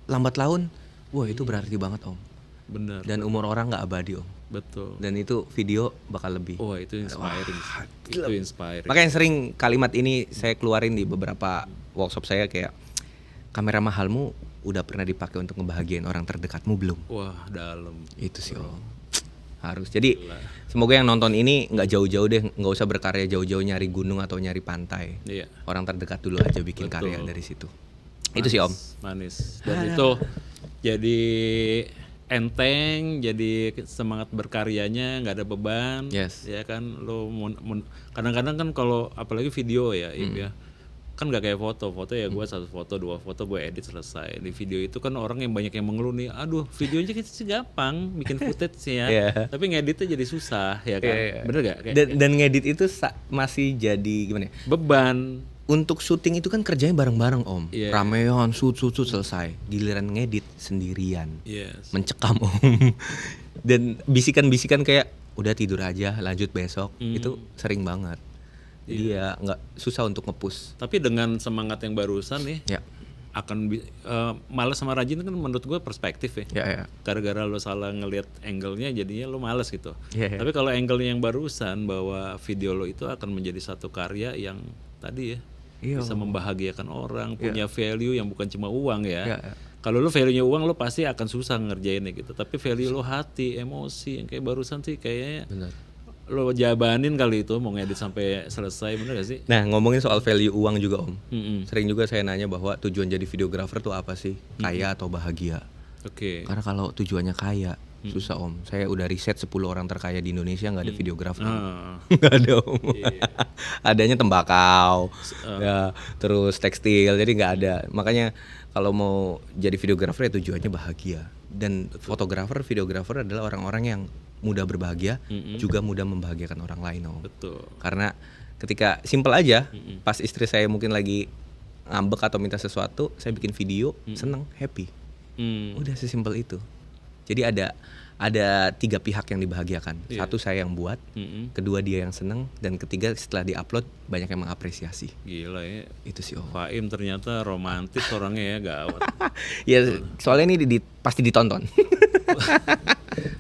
Speaker 1: lambat laun, wah itu berarti banget Om.
Speaker 2: Bener.
Speaker 1: Dan umur orang nggak abadi Om.
Speaker 2: Betul.
Speaker 1: Dan itu video bakal lebih.
Speaker 2: Wah itu inspiring. Itu inspiring.
Speaker 1: Makanya sering kalimat ini saya keluarin di beberapa workshop saya, kayak kamera mahalmu udah pernah dipakai untuk ngebahagiain orang terdekatmu belum?
Speaker 2: Wah dalam.
Speaker 1: Itu sih Om. Harus. Jadi semoga yang nonton ini nggak jauh-jauh deh, nggak usah berkarya jauh-jauh nyari gunung atau nyari pantai. Orang terdekat dulu aja bikin karya dari situ. Itu sih Om.
Speaker 2: Manis. Dan itu jadi enteng, jadi semangat berkaryanya, nggak ada beban. Ya kan lo kadang-kadang kan kalau apalagi video ya, ya kan nggak kayak foto ya gue satu foto dua foto gue edit selesai. Di video itu kan orang yang banyak yang mengeluh nih, aduh videonya sih gampang bikin footage sih ya, tapi ngeditnya jadi susah ya kan. Bener gak?
Speaker 1: Dan ngedit itu masih jadi gimana ya?
Speaker 2: Beban.
Speaker 1: Untuk syuting itu kan kerjanya bareng-bareng Om. Ramean, shoot selesai. Giliran ngedit sendirian. Mencekam Om. Dan bisikan-bisikan kayak udah tidur aja, lanjut besok. Itu sering banget. Jadi ya nggak susah untuk nge-push.
Speaker 2: Tapi dengan semangat yang barusan nih, akan malas sama rajin kan menurut gue perspektif ya. Gara-gara lo salah ngelihat angle-nya jadinya lo malas gitu. Tapi kalau angle-nya yang barusan, bahwa video lo itu akan menjadi satu karya yang tadi ya, bisa membahagiakan orang, punya value yang bukan cuma uang ya. Kalau lo value-nya uang, lo pasti akan susah ngerjainnya gitu. Tapi value lo hati, emosi, yang kayak barusan sih kayaknya lo jabanin kali itu mau ngedit sampai selesai, bener gak sih?
Speaker 1: Nah ngomongin soal value uang juga Om, sering juga saya nanya bahwa tujuan jadi videographer tuh apa sih? Kaya atau bahagia? Karena kalau tujuannya kaya, susah Om. Saya udah riset 10 orang terkaya di Indonesia nggak ada videographer. Nggak ada Om. Adanya tembakau, ya, terus tekstil, jadi nggak ada. Makanya kalau mau jadi videographer ya tujuannya bahagia. Dan fotografer, videographer adalah orang-orang yang mudah berbahagia, juga mudah membahagiakan orang lain Om.
Speaker 2: Betul.
Speaker 1: Karena ketika simple aja, pas istri saya mungkin lagi ngambek atau minta sesuatu, saya bikin video, seneng, happy. Udah sesimpel itu. Jadi ada 3 pihak yang dibahagiakan. Satu saya yang buat, kedua dia yang seneng, dan ketiga setelah diupload banyak yang mengapresiasi.
Speaker 2: Gila ya.
Speaker 1: Itu sih Om.
Speaker 2: Faim ternyata romantis orangnya ya, gawat.
Speaker 1: Ya soalnya ini pasti ditonton.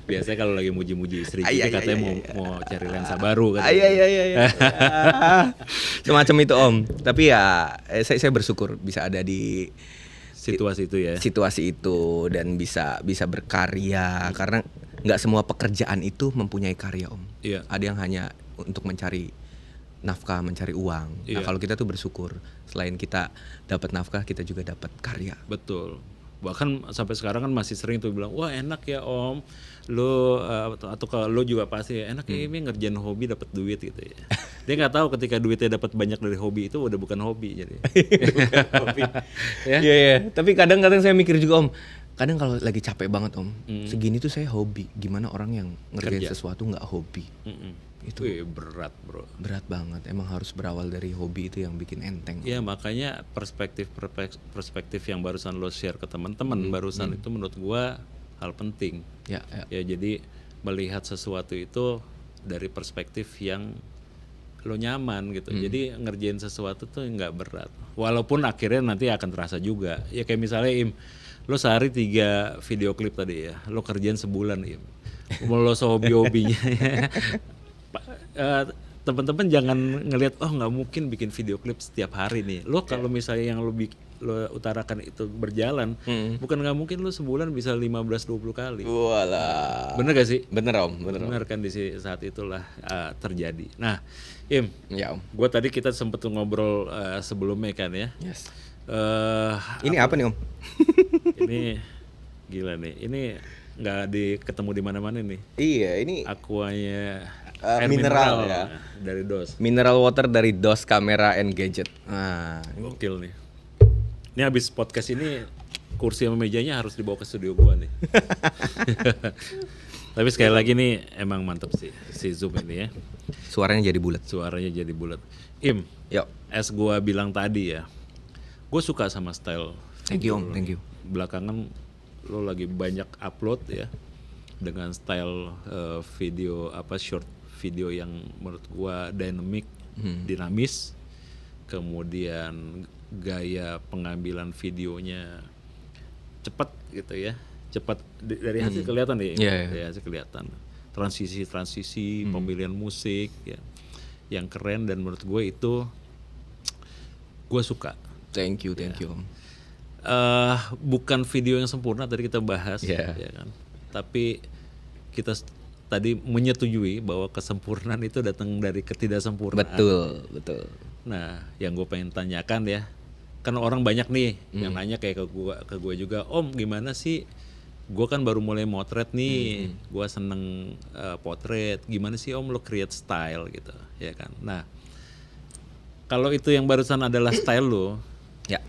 Speaker 2: Biasanya kalau lagi muji-muji istri juga katanya mau cari lensa baru kan.
Speaker 1: Semacam itu Om. Tapi ya saya bersyukur bisa ada di
Speaker 2: situasi itu ya.
Speaker 1: Situasi itu dan bisa berkarya, karena nggak semua pekerjaan itu mempunyai karya Om. Ada yang hanya untuk mencari nafkah, mencari uang. Nah kalau kita tuh bersyukur, selain kita dapat nafkah, kita juga dapat karya.
Speaker 2: Betul. Bahkan sampai sekarang kan masih sering tuh bilang, wah enak ya Om, lo atau kalau lo juga pasti ya, enak ya ini ngerjain hobi dapat duit gitu ya. Dia nggak tahu ketika duitnya dapat banyak dari hobi itu udah bukan hobi jadi.
Speaker 1: Hobi. Iya. Tapi kadang-kadang saya mikir juga Om, kadang kalau lagi capek banget Om, segini tuh saya hobi. Gimana orang yang ngerjain sesuatu nggak hobi? Itu
Speaker 2: berat bro.
Speaker 1: Berat banget. Emang harus berawal dari hobi, itu yang bikin enteng.
Speaker 2: Ya makanya perspektif yang barusan lo share ke teman-teman barusan itu menurut gua hal penting. Ya jadi melihat sesuatu itu dari perspektif yang lo nyaman gitu. Jadi ngerjain sesuatu tuh nggak berat. Walaupun akhirnya nanti akan terasa juga. Ya kayak misalnya lo sehari 3 video klip tadi ya. Lo kerjain sebulan Lo sehobi-hobinya. teman-teman jangan ngelihat oh nggak mungkin bikin video klip setiap hari nih. Lo kalau misalnya yang lo utarakan itu berjalan, bukan nggak mungkin lo sebulan bisa 15-20 kali.
Speaker 1: Walah.
Speaker 2: Bener gak sih?
Speaker 1: Bener Om, bener.
Speaker 2: Bener kan di saat itulah terjadi. Nah, Im,
Speaker 1: Ya Om.
Speaker 2: gue tadi kita sempet tuh ngobrol sebelumnya kan ya.
Speaker 1: Yes.
Speaker 2: Eh,
Speaker 1: Ini apa nih Om?
Speaker 2: ini gila nih. Ini nggak ketemu di mana-mana nih.
Speaker 1: Iya, ini
Speaker 2: Aquanya
Speaker 1: mineral ya.
Speaker 2: dari DOS.
Speaker 1: mineral water dari DOS Camera and Gadget. Nah,
Speaker 2: Gokil nih. Ini habis podcast ini kursi sama mejanya harus dibawa ke studio gua nih. Tapi sekali lagi nih emang mantep sih si Zoom ini ya.
Speaker 1: suaranya jadi bulat.
Speaker 2: Suaranya jadi bulat. Im,
Speaker 1: Yuk.
Speaker 2: as gua bilang tadi ya, gue suka sama style.
Speaker 1: Thank you Om,
Speaker 2: video lo.
Speaker 1: thank you.
Speaker 2: Belakangan lo lagi banyak upload ya dengan style video short video yang menurut gua dynamic, dinamis. Kemudian gaya pengambilan videonya cepat gitu ya. Cepat dari hasil kelihatan deh.
Speaker 1: Iya.
Speaker 2: Ya, hasil kelihatan. Transisi pemilihan musik ya. Yang keren dan menurut gue itu gue suka.
Speaker 1: Thank you Om.
Speaker 2: Bukan video yang sempurna tadi kita bahas
Speaker 1: Yeah.
Speaker 2: ya kan. Tapi kita tadi menyetujui bahwa kesempurnaan itu datang dari ketidaksempurnaan.
Speaker 1: Betul.
Speaker 2: Nah, yang gue pengen tanyakan ya, kan orang banyak nih yang nanya kayak ke gue juga, Om gimana sih? Gue kan baru mulai motret nih, gue seneng potret. Gimana sih Om lo create style gitu, ya kan? Nah, kalau itu yang barusan adalah style lo,
Speaker 1: Ya.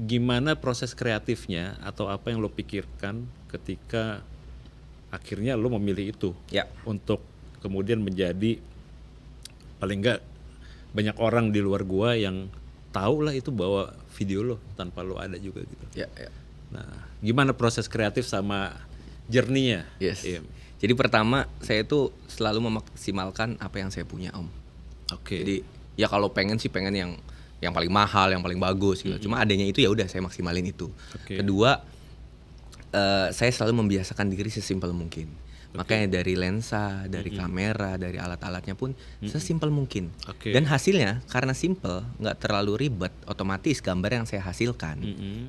Speaker 2: gimana proses kreatifnya atau apa yang lo pikirkan ketika akhirnya lo memilih itu
Speaker 1: Ya.
Speaker 2: untuk kemudian menjadi paling enggak banyak orang di luar gua yang tahu lah itu bahwa video lo tanpa lo ada juga gitu.
Speaker 1: Ya.
Speaker 2: Nah, gimana proses kreatif sama journey-nya?
Speaker 1: Yes.
Speaker 2: Im?
Speaker 1: Jadi pertama saya itu selalu memaksimalkan apa yang saya punya Om.
Speaker 2: Oke.
Speaker 1: Jadi ya kalau pengen yang paling mahal, yang paling bagus gitu. Cuma adanya itu ya udah saya maksimalin itu.
Speaker 2: Oke.
Speaker 1: Kedua, saya selalu membiasakan diri sesimpel mungkin. Makanya dari lensa, dari kamera, dari alat-alatnya pun sesimpel mungkin.
Speaker 2: Oke.
Speaker 1: Dan hasilnya karena simple, nggak terlalu ribet, otomatis gambar yang saya hasilkan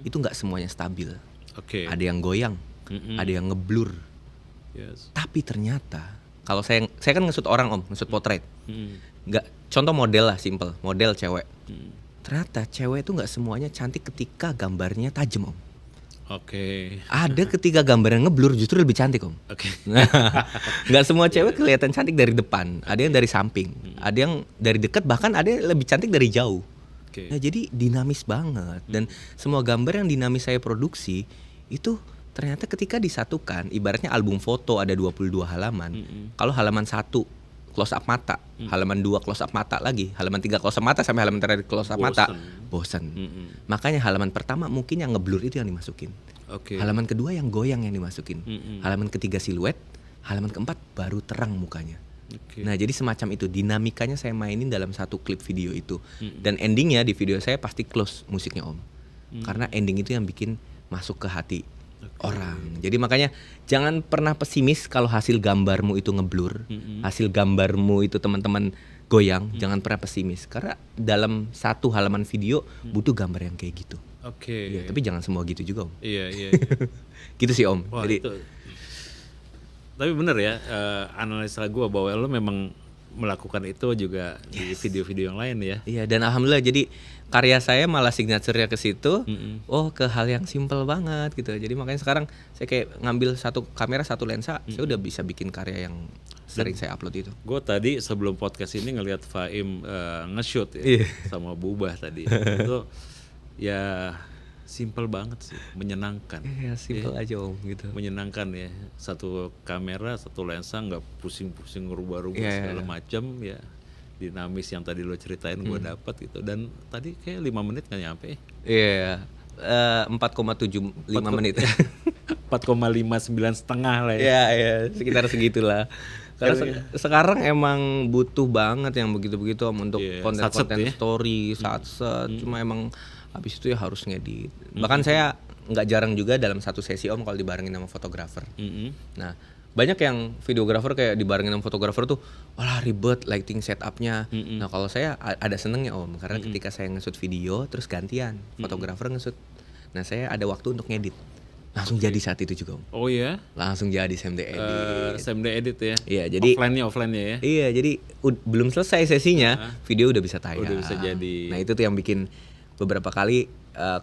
Speaker 1: itu nggak semuanya stabil.
Speaker 2: Oke.
Speaker 1: Ada yang goyang, ada yang ngeblur.
Speaker 2: Yes.
Speaker 1: Tapi ternyata kalau saya kan nge-shoot orang Om, nge-shoot potret.
Speaker 2: Mm.
Speaker 1: Nggak, contoh model lah simple, model cewek. Ternyata cewek itu nggak semuanya cantik ketika gambarnya tajam Om.
Speaker 2: Oke.
Speaker 1: Ada ketika gambarnya ngeblur justru lebih cantik Om.
Speaker 2: Oke.
Speaker 1: Nggak semua cewek kelihatan cantik dari depan, ada yang dari samping, ada yang dari dekat, bahkan ada yang lebih cantik dari jauh.
Speaker 2: Oke.
Speaker 1: Nah jadi dinamis banget dan semua gambar yang dinamis saya produksi itu ternyata ketika disatukan, ibaratnya album foto ada 22 halaman. Kalau halaman 1 close up mata, halaman 2 close up mata lagi, halaman 3 close up mata sampai halaman terakhir close up mata, bosan. Makanya halaman pertama mungkin yang ngeblur itu yang dimasukin.
Speaker 2: Oke.
Speaker 1: Halaman kedua yang goyang yang dimasukin. Halaman ketiga siluet, halaman keempat baru terang mukanya.
Speaker 2: Oke.
Speaker 1: Nah jadi semacam itu dinamikanya saya mainin dalam satu klip video itu. Dan endingnya di video saya pasti close musiknya Om. Karena ending itu yang bikin masuk ke hati orang. Jadi makanya jangan pernah pesimis kalau hasil gambarmu itu ngeblur, hasil gambarmu itu teman-teman goyang, jangan pernah pesimis. Karena dalam satu halaman video butuh gambar yang kayak gitu.
Speaker 2: Oke.
Speaker 1: Ya, tapi jangan semua gitu juga Om.
Speaker 2: Iya.
Speaker 1: Gitu sih Om.
Speaker 2: Wah,
Speaker 1: Jadi
Speaker 2: itu. Tapi bener ya, analisa gue bahwa lo memang melakukan itu juga di video-video yang lain ya.
Speaker 1: iya, dan alhamdulillah jadi karya saya malah signature-nya ke situ. Oh, ke hal yang simple banget gitu. Jadi makanya sekarang saya kayak ngambil satu kamera, satu lensa, saya udah bisa bikin karya yang sering saya upload itu.
Speaker 2: Gue tadi sebelum podcast ini ngelihat Faim nge-shoot ya
Speaker 1: Iya.
Speaker 2: sama Bubah tadi. Itu ya simple banget sih, menyenangkan.
Speaker 1: Iya, simple aja Om gitu.
Speaker 2: Menyenangkan ya, satu kamera, satu lensa, nggak pusing-pusing ngerubah-rubah segala macam ya. Dinamis yang tadi lo ceritain gue dapat gitu. Dan tadi kayak 5 menit nggak nyampe.
Speaker 1: Iya, 4,75 menit.
Speaker 2: 4,59 setengah lah ya.
Speaker 1: Iya, sekitar segitulah. Karena sekarang emang butuh banget yang begitu-begitu Om untuk konten-konten
Speaker 2: ya?
Speaker 1: story, satset. Cuma emang habis itu ya harus ngedit. Bahkan saya nggak jarang juga dalam satu sesi Om kalau dibarengin sama fotografer. Nah, banyak yang videografer kayak dibarengin sama fotografer tuh, walah ribet lighting setupnya. Nah kalau saya ada senengnya Om, karena ketika saya nge-shoot video terus gantian fotografer nge-shoot. Nah saya ada waktu untuk ngedit, langsung jadi saat itu juga Om.
Speaker 2: Oh ya?
Speaker 1: Langsung jadi same day edit.
Speaker 2: Same day edit ya?
Speaker 1: Iya jadi
Speaker 2: offline-nya ya?
Speaker 1: Iya jadi belum selesai sesinya, video udah bisa tayang.
Speaker 2: Udah bisa jadi.
Speaker 1: Nah itu tuh yang bikin beberapa kali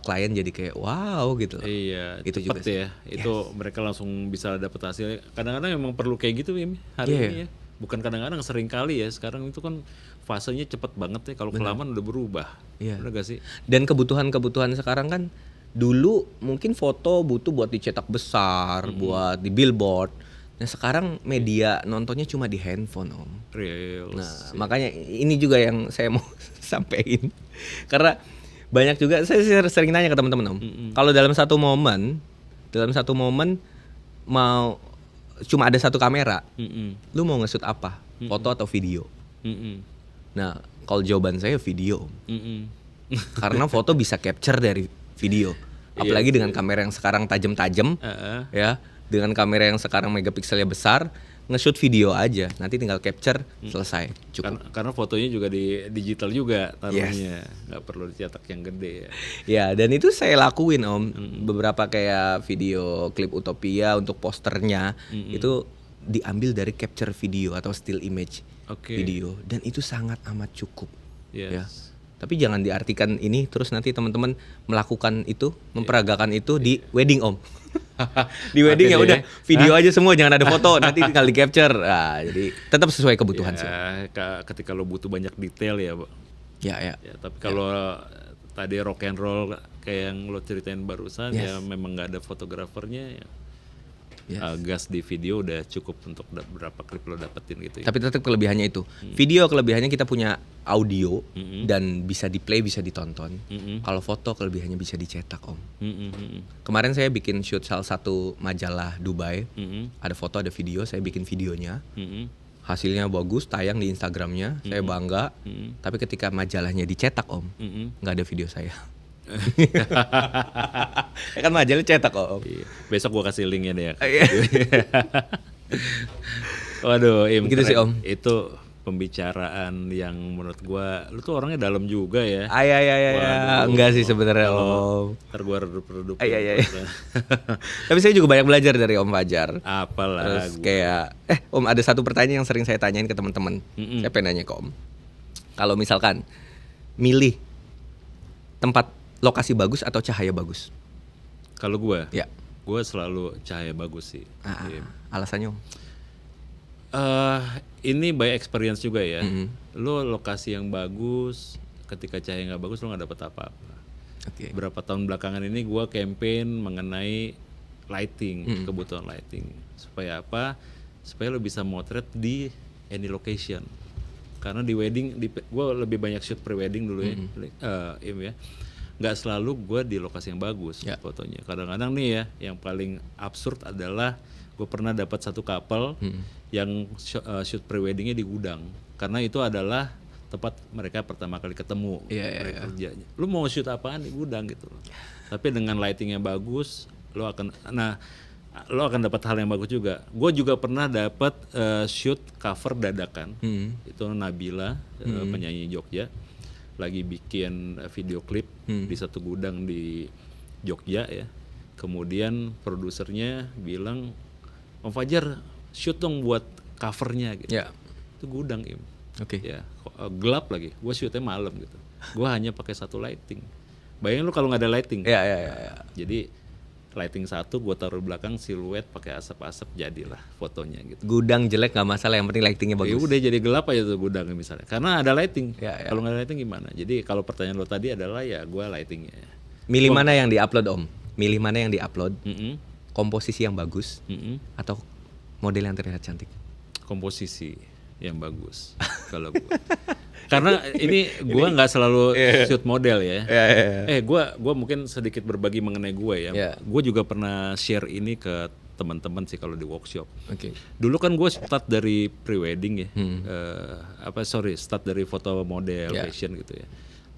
Speaker 1: klien jadi kayak wow gitu loh.
Speaker 2: Iya,
Speaker 1: Itu
Speaker 2: cepet
Speaker 1: juga sih.
Speaker 2: ya. Itu mereka langsung bisa dapat hasilnya. Kadang-kadang emang perlu kayak gitu Im, hari
Speaker 1: Iya.
Speaker 2: ini ya. Bukan kadang-kadang, sering kali ya. Sekarang itu kan fasenya cepet banget ya. Kalau kelamaan udah berubah.
Speaker 1: Iya.
Speaker 2: Bener gak sih?
Speaker 1: Dan kebutuhan sekarang kan dulu mungkin foto butuh buat dicetak besar, buat di billboard. Nah sekarang media nontonnya cuma di handphone Om.
Speaker 2: Real.
Speaker 1: Nah makanya ini juga yang saya mau sampaikan. Karena banyak juga saya sering nanya ke teman-teman Om. Kalau dalam satu momen mau cuma ada satu kamera, lu mau nge-shoot apa? Foto atau video? Nah kalau jawaban saya video Om. Karena foto bisa capture dari video. Apalagi dengan kamera yang sekarang tajam-tajam, ya, dengan kamera yang sekarang megapikselnya besar, nge-shoot video aja, nanti tinggal capture, selesai, cukup.
Speaker 2: Karena fotonya juga di digital juga taruhnya, nggak perlu dicetak yang gede ya.
Speaker 1: Ya, dan itu saya lakuin Om. Beberapa kayak video klip Utopia untuk posternya itu diambil dari capture video atau still image video, dan itu sangat amat cukup.
Speaker 2: Yes.
Speaker 1: Ya. Tapi jangan diartikan ini terus nanti teman-teman melakukan itu, memperagakan itu di wedding Om. Di wedding ya udah video aja semua, jangan ada foto, nanti tinggal di capture. Nah, jadi tetap sesuai kebutuhan sih.
Speaker 2: Ketika lo butuh banyak detail ya, Pak.
Speaker 1: Ya.
Speaker 2: Tapi kalau tadi rock and roll kayak yang lo ceritain barusan, ya memang nggak ada fotografernya ya. Gas di video udah cukup untuk berapa klip lo dapetin gitu ya.
Speaker 1: Tapi tetap kelebihannya itu. Video kelebihannya kita punya audio dan bisa di play, bisa ditonton. Kalau foto kelebihannya bisa dicetak Om. Kemarin saya bikin shoot salah satu majalah Dubai. Ada foto, ada video, saya bikin videonya. Hasilnya bagus, tayang di Instagramnya, saya bangga. Tapi ketika majalahnya dicetak Om, nggak ada video saya. Kan majalah cetak Om.
Speaker 2: Iya. Besok gua kasih linknya deh ya. Waduh, Im,
Speaker 1: gitu sih Om.
Speaker 2: Itu pembicaraan yang menurut gua, lu tuh orangnya dalam juga ya.
Speaker 1: Enggak sih sebenarnya Om.
Speaker 2: Ntar gua redup-redup.
Speaker 1: Tapi saya juga banyak belajar dari Om Fajar.
Speaker 2: Apalah.
Speaker 1: Terus kayak Om, ada satu pertanyaan yang sering saya tanyain ke teman-teman. Saya pengen nanya ke Om. Kalau misalkan milih tempat lokasi bagus atau cahaya bagus?
Speaker 2: Kalau gua,
Speaker 1: ya,
Speaker 2: gua selalu cahaya bagus sih.
Speaker 1: Alasannya Om?
Speaker 2: Ini by experience juga ya. Lo lokasi yang bagus, ketika cahaya nggak bagus lo nggak dapet apa-apa. Berapa tahun belakangan ini gue campaign mengenai lighting, kebutuhan lighting. Supaya apa? Supaya lo bisa motret di any location. Karena di wedding, gue lebih banyak shoot pre-wedding dulu ya, ya. Nggak selalu gue di lokasi yang bagus fotonya. Kadang-kadang nih ya, yang paling absurd adalah gue pernah dapat satu couple yang shoot pre-weddingnya di gudang. Karena itu adalah tempat mereka pertama kali ketemu kerjanya. Lu mau shoot apaan di gudang gitu loh. Tapi dengan lighting yang bagus, lo akan dapat hal yang bagus juga. Gue juga pernah dapat shoot cover dadakan. Itu Nabila, penyanyi Jogja, lagi bikin video klip di satu gudang di Jogja ya. Kemudian produsernya bilang, Om Fajar shoot dong buat covernya gitu. Itu gudang Im. Ya, gelap lagi. Gue shootnya malam gitu. Gue hanya pakai satu lighting. Bayangin lu kalau nggak ada lighting. Jadi lighting satu gue taruh belakang siluet pakai asap-asap, jadilah fotonya gitu.
Speaker 1: Gudang jelek nggak masalah, yang penting lightingnya bagus.
Speaker 2: Ya udah jadi gelap aja tuh gudangnya misalnya. Karena ada lighting. Kalau nggak ada lighting gimana? Jadi kalau pertanyaan lo tadi adalah ya gue lightingnya.
Speaker 1: Milih mana yang diupload Om? Milih mana yang diupload? Komposisi yang bagus atau model yang terlihat cantik?
Speaker 2: Komposisi yang bagus kalau gue. Karena ini gue nggak selalu shoot model ya. Gue mungkin sedikit berbagi mengenai gue ya. Gue juga pernah share ini ke teman-teman sih kalau di workshop. Dulu kan gue start dari pre-wedding ya. Start dari foto model, fashion gitu ya.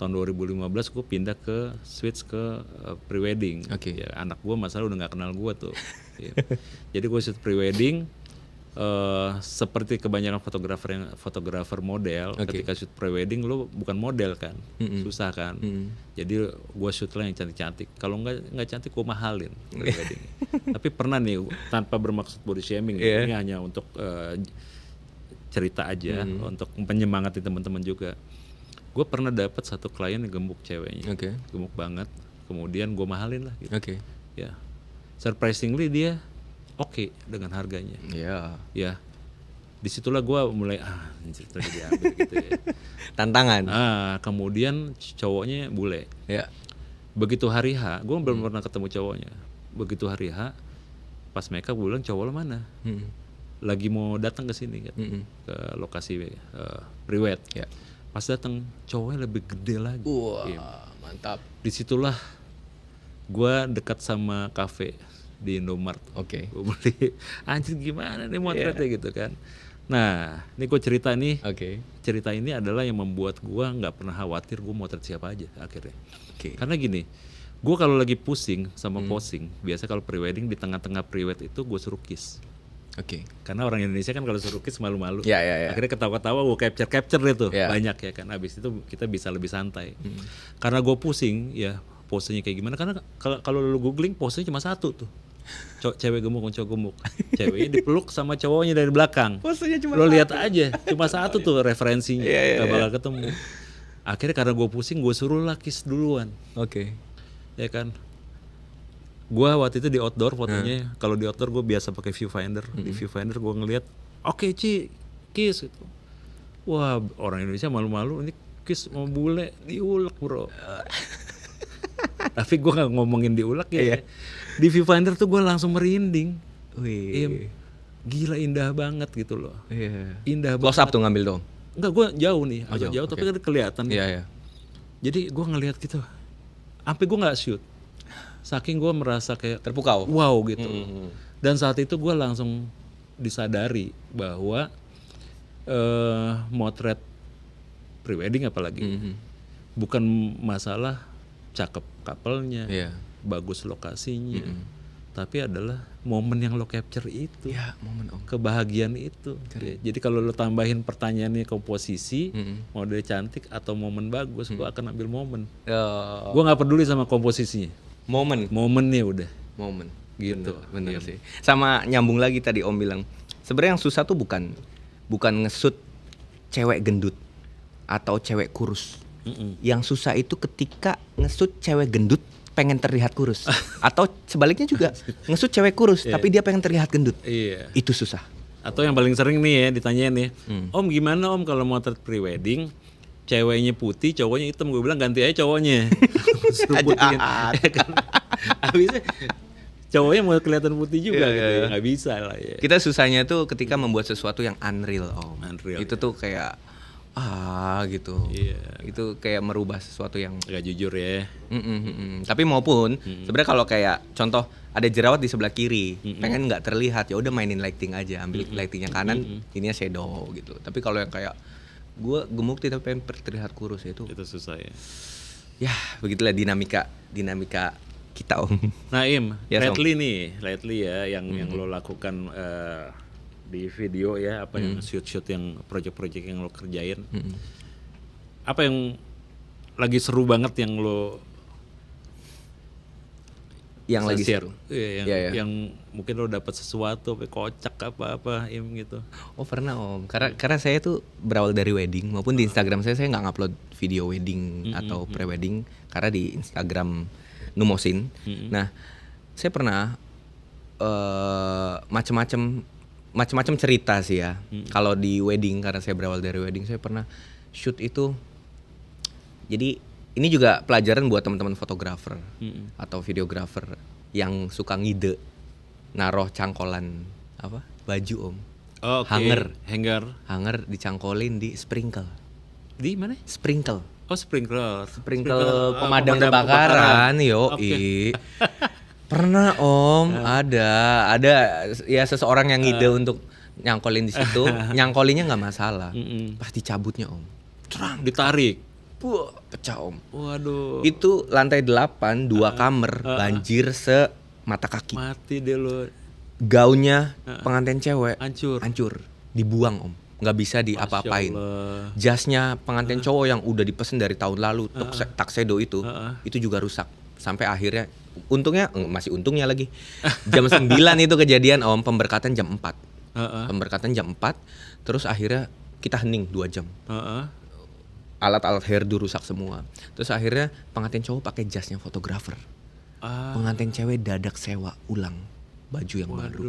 Speaker 2: Tahun 2015 gue pindah ke switch ke pre-wedding. Ya, anak gue masalah udah nggak kenal gue tuh. Jadi gue shoot pre-wedding. seperti kebanyakan fotografer model, ketika shoot prewedding lu bukan model kan, susah kan. Jadi gue shoot lah yang cantik-cantik. Kalau nggak cantik gue mahalin prewedding. Tapi pernah nih tanpa bermaksud body shaming, ini hanya untuk cerita aja, untuk menyemangati teman-teman juga. Gue pernah dapat satu klien yang gemuk ceweknya, gemuk banget. Kemudian gue mahalin lah gitu. Ya, surprisingly dia oke dengan harganya. Ya, disitulah gue mulai cerita diambil gitu ya.
Speaker 1: Tantangan.
Speaker 2: Kemudian cowoknya bule. Begitu hari H, gue belum pernah ketemu cowoknya. Begitu hari H, pas makeup gue bilang cowok lo mana? Lagi mau datang ke sini kan, ke lokasi priwed. Pas datang cowoknya lebih gede lagi.
Speaker 1: Wah, mantap.
Speaker 2: Disitulah gue dekat sama kafe di Indomart. Gue beli, anjir gimana nih motretnya gitu kan. Nah, ini gue cerita nih. Cerita ini adalah yang membuat gue nggak pernah khawatir gue motret siapa aja akhirnya. Karena gini, gue kalau lagi pusing sama posing, biasa kalau prewedding di tengah-tengah prewed itu gue suruh kiss. Karena orang Indonesia kan kalau suruh kiss malu-malu. Akhirnya ketawa-ketawa gue capture itu banyak ya kan. Habis itu kita bisa lebih santai. Karena gue pusing ya, posenya kayak gimana? Karena kalau lu googling posenya cuma satu tuh. Cewek gemuk sama cowok gemuk. Ceweknya dipeluk sama cowoknya dari belakang. Lo lihat aja, cuma satu tuh referensinya. Gak bakal ketemu. Akhirnya karena gue pusing, gue suruh lah kiss duluan. Ya kan. Gue waktu itu di outdoor fotonya. Kalau di outdoor gue biasa pakai viewfinder. Di viewfinder gue ngeliat, Ci, kiss gitu. Wah, orang Indonesia malu-malu ini kiss sama bule diulek bro. Tapi gue gak ngomongin diulek ya. Di viewfinder tuh gue langsung merinding. Gila indah banget gitu loh. Indah banget.
Speaker 1: Close up tuh ngambil dong?
Speaker 2: Enggak, gue jauh nih, agak jauh tapi kan kelihatan. Jadi gue ngelihat gitu, sampai gue nggak shoot. Saking gue merasa kayak
Speaker 1: terpukau.
Speaker 2: Wow gitu. Dan saat itu gue langsung disadari bahwa motret prewedding apalagi bukan masalah cakep couple-nya, bagus lokasinya, tapi adalah momen yang lo capture itu,
Speaker 1: momen
Speaker 2: kebahagiaan itu. Jadi kalau lo tambahin pertanyaannya komposisi, model cantik atau momen bagus, gue akan ambil momen. Gue nggak peduli sama komposisinya, momennya udah. Gitu.
Speaker 1: Bener sih. Sama nyambung lagi tadi Om bilang, sebenarnya yang susah tuh bukan nge-shoot cewek gendut atau cewek kurus. Yang susah itu ketika nge-shoot cewek gendut pengen terlihat kurus. Atau sebaliknya juga nge-shoot cewek kurus tapi dia pengen terlihat gendut. Itu susah.
Speaker 2: Atau yang paling sering nih ya ditanyain ya, Om gimana Om kalau motret prewedding ceweknya putih cowoknya hitam? Gue bilang ganti aja cowoknya. Suruh putihin. Habisnya cowoknya mau kelihatan putih juga gitu ya. Nggak bisa lah ya.
Speaker 1: Kita susahnya tuh ketika membuat sesuatu yang unreal Om. Itu tuh kayak gitu. Itu kayak merubah sesuatu yang
Speaker 2: gak jujur ya.
Speaker 1: Tapi maupun sebenarnya kalau kayak contoh ada jerawat di sebelah kiri, pengen nggak terlihat ya udah mainin lighting aja, ambil lightingnya kanan, ininya shadow gitu. Tapi kalau yang kayak gue gemuk tapi pengen terlihat kurus itu
Speaker 2: susah ya.
Speaker 1: Ya begitulah dinamika kita Om.
Speaker 2: Nah Im, lately ya yang lo lakukan di video ya, apa yang shoot yang project yang lo kerjain, apa yang lagi seru banget yang lo
Speaker 1: lagi
Speaker 2: share?
Speaker 1: seru
Speaker 2: Yang mungkin lo dapat sesuatu kocak apa Im gitu.
Speaker 1: Pernah Om, karena saya tuh berawal dari wedding, maupun di Instagram saya nggak ngupload video wedding atau pre-wedding karena di Instagram Numosin. Nah saya pernah macam-macam cerita sih ya. Kalau di wedding, karena saya berawal dari wedding, saya pernah shoot itu. Jadi ini juga pelajaran buat teman-teman fotografer atau videografer yang suka ngide naruh cangkolan baju Om. Hanger dicangkolin di sprinkle.
Speaker 2: Di mana?
Speaker 1: Sprinkle.
Speaker 2: Sprinkle
Speaker 1: pemadam kebakaran. Pernah Om, ada ya seseorang yang ngide untuk nyangkolin di situ, nyangkolinnya nggak masalah, pasti cabutnya Om,
Speaker 2: terang ditarik,
Speaker 1: pecah Om.
Speaker 2: Waduh.
Speaker 1: Itu lantai 8, 2 kamar, banjir semata kaki.
Speaker 2: Mati deh lo.
Speaker 1: gaunnya pengantin cewek
Speaker 2: Hancur.
Speaker 1: dibuang om, nggak bisa diapa-apain. Jasnya pengantin cowok yang udah dipesen dari tahun lalu, tuxedo itu juga rusak. Sampai akhirnya, masih untungnya lagi, jam 9 itu kejadian om, pemberkatan jam 4. Pemberkatan jam 4, terus akhirnya kita hening 2 jam. Alat-alat hairdo rusak semua. Terus akhirnya pengantin cowok pakai jasnya fotografer. Pengantin cewek dadak sewa ulang baju yang baru.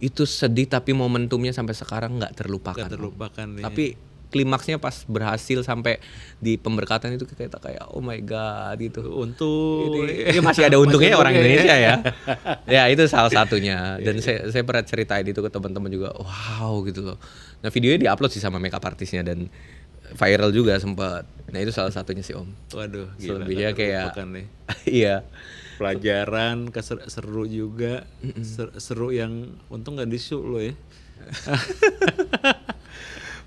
Speaker 1: Itu sedih, tapi momentumnya sampai sekarang nggak terlupakan.
Speaker 2: Ya.
Speaker 1: Tapi klimaksnya pas berhasil sampai di pemberkatan itu kayak oh my god gitu.
Speaker 2: Untung.
Speaker 1: Ini masih ada untungnya orang Indonesia ya. Ya itu salah satunya. Dan saya pernah ceritain itu ke teman-teman juga. Wow gitu loh. Nah videonya diupload sih sama makeup artisnya dan viral juga sempat. Nah itu salah satunya sih om.
Speaker 2: Waduh, gila.
Speaker 1: Selebihnya kayak
Speaker 2: iya. Pelajaran seru juga. Seru yang untung nggak di-shoot lo ya.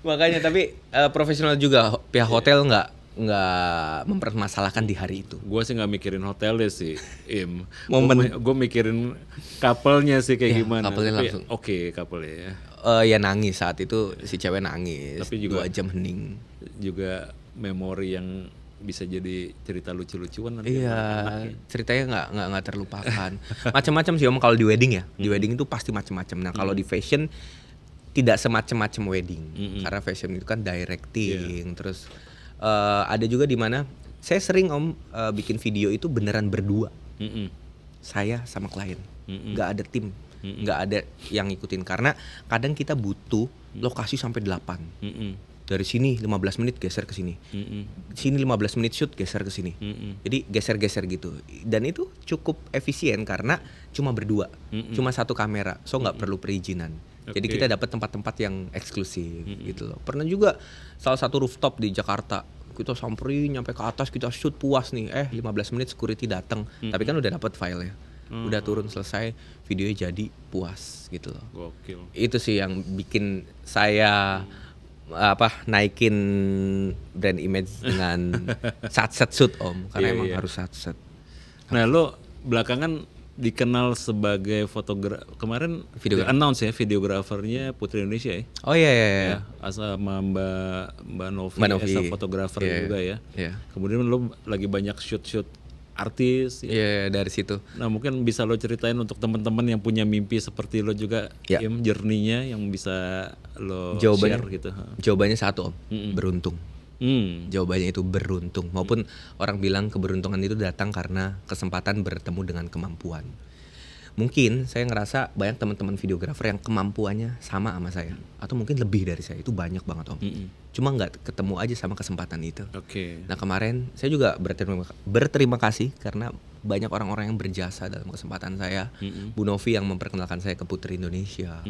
Speaker 1: Makanya tapi profesional juga pihak hotel nggak mempermasalahkan di hari itu.
Speaker 2: Gue sih nggak mikirin hotelnya sih, Im.
Speaker 1: Momen.
Speaker 2: Gue mikirin couple-nya sih kayak gimana.
Speaker 1: Couple-nya langsung.
Speaker 2: Oke, couple ya.
Speaker 1: Ya nangis saat itu si cewek nangis.
Speaker 2: Tapi juga
Speaker 1: 2 jam hening.
Speaker 2: Juga memori yang bisa jadi cerita lucu-lucuan nanti.
Speaker 1: Iya, ceritanya nggak terlupakan. Macam-macam sih om kalau di wedding ya. Di wedding itu pasti macam-macam. Nah kalau di fashion tidak semacam-macam wedding. Karena fashion itu kan directing, terus ada juga di mana saya sering om bikin video itu beneran berdua. Saya sama klien, nggak ada tim, nggak ada yang ngikutin karena kadang kita butuh lokasi sampai 8. Dari sini 15 menit geser ke sini. Sini 15 menit shoot geser ke sini. Jadi geser-geser gitu. Dan itu cukup efisien karena cuma berdua. Cuma satu kamera. So nggak perlu perizinan. Jadi kita dapat tempat-tempat yang eksklusif gitu loh. Pernah juga salah satu rooftop di Jakarta. Kita samperin nyampe ke atas, kita shoot puas nih. 15 menit security datang. Tapi kan udah dapat file ya. Udah turun selesai, videonya jadi puas gitu loh.
Speaker 2: Gokil.
Speaker 1: Itu sih yang bikin saya naikin brand image dengan satset shoot om, karena emang harus satset.
Speaker 2: Nah lo belakangan dikenal sebagai kemarin announce ya videografernya Putri Indonesia ya.
Speaker 1: Oh iya.
Speaker 2: Sama Mbak Novi as fotografer juga ya. Kemudian lo lagi banyak shoot artis.
Speaker 1: Iya, dari situ.
Speaker 2: Nah mungkin bisa lo ceritain untuk teman-teman yang punya mimpi seperti lo juga, journey-nya yang bisa lo share gitu.
Speaker 1: Jawabannya satu om, beruntung. Jawabannya itu beruntung. Maupun orang bilang keberuntungan itu datang karena kesempatan bertemu dengan kemampuan. Mungkin saya ngerasa banyak teman-teman videografer yang kemampuannya sama saya, atau mungkin lebih dari saya, itu banyak banget om. Cuma nggak ketemu aja sama kesempatan itu. Nah kemarin saya juga berterima kasih karena banyak orang-orang yang berjasa dalam kesempatan saya. Bu Novi yang memperkenalkan saya ke Putri Indonesia.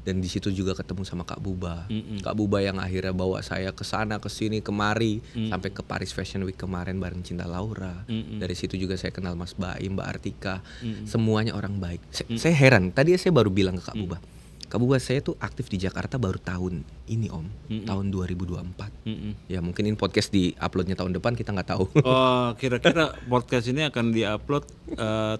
Speaker 1: Dan di situ juga ketemu sama Kak Buba. Kak Buba yang akhirnya bawa saya ke sana, ke sini, kemari, sampai ke Paris Fashion Week kemarin bareng Cinta Laura. Dari situ juga saya kenal Mas Baim, Mbak Artika. Semuanya orang baik. Saya heran. Tadi saya baru bilang ke Kak Buba. Kak Buba, saya tuh aktif di Jakarta baru tahun ini om, tahun 2024. Ya mungkin ini podcast di uploadnya tahun depan, kita nggak tahu.
Speaker 2: Oh, kira-kira podcast ini akan diupload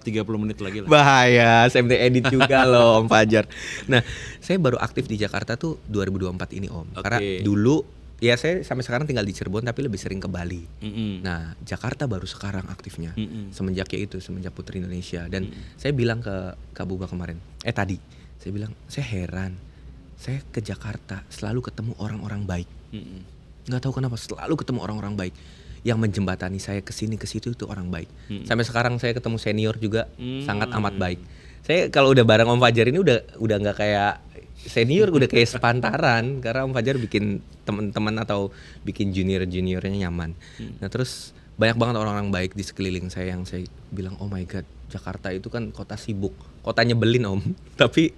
Speaker 2: 30 menit lagi lah.
Speaker 1: Bahaya, saya edit juga loh Om Fajar. Nah, saya baru aktif di Jakarta tuh 2024 ini om. Karena dulu ya saya sampai sekarang tinggal di Cirebon tapi lebih sering ke Bali. Nah, Jakarta baru sekarang aktifnya. Semenjak Putri Indonesia. Dan saya bilang ke Kak Buba kemarin, tadi saya bilang, saya heran, saya ke Jakarta selalu ketemu orang-orang baik. Nggak tahu kenapa selalu ketemu orang-orang baik yang menjembatani saya ke sini ke situ, itu orang baik. Sampai sekarang saya ketemu senior juga sangat amat baik. Saya kalau udah bareng Om Fajar ini udah nggak kayak senior, udah kayak sepantaran karena Om Fajar bikin teman-teman atau bikin junior-juniornya nyaman. Nah terus banyak banget orang-orang baik di sekeliling saya yang saya bilang, oh my god, Jakarta itu kan kota sibuk, kota nyebelin om, tapi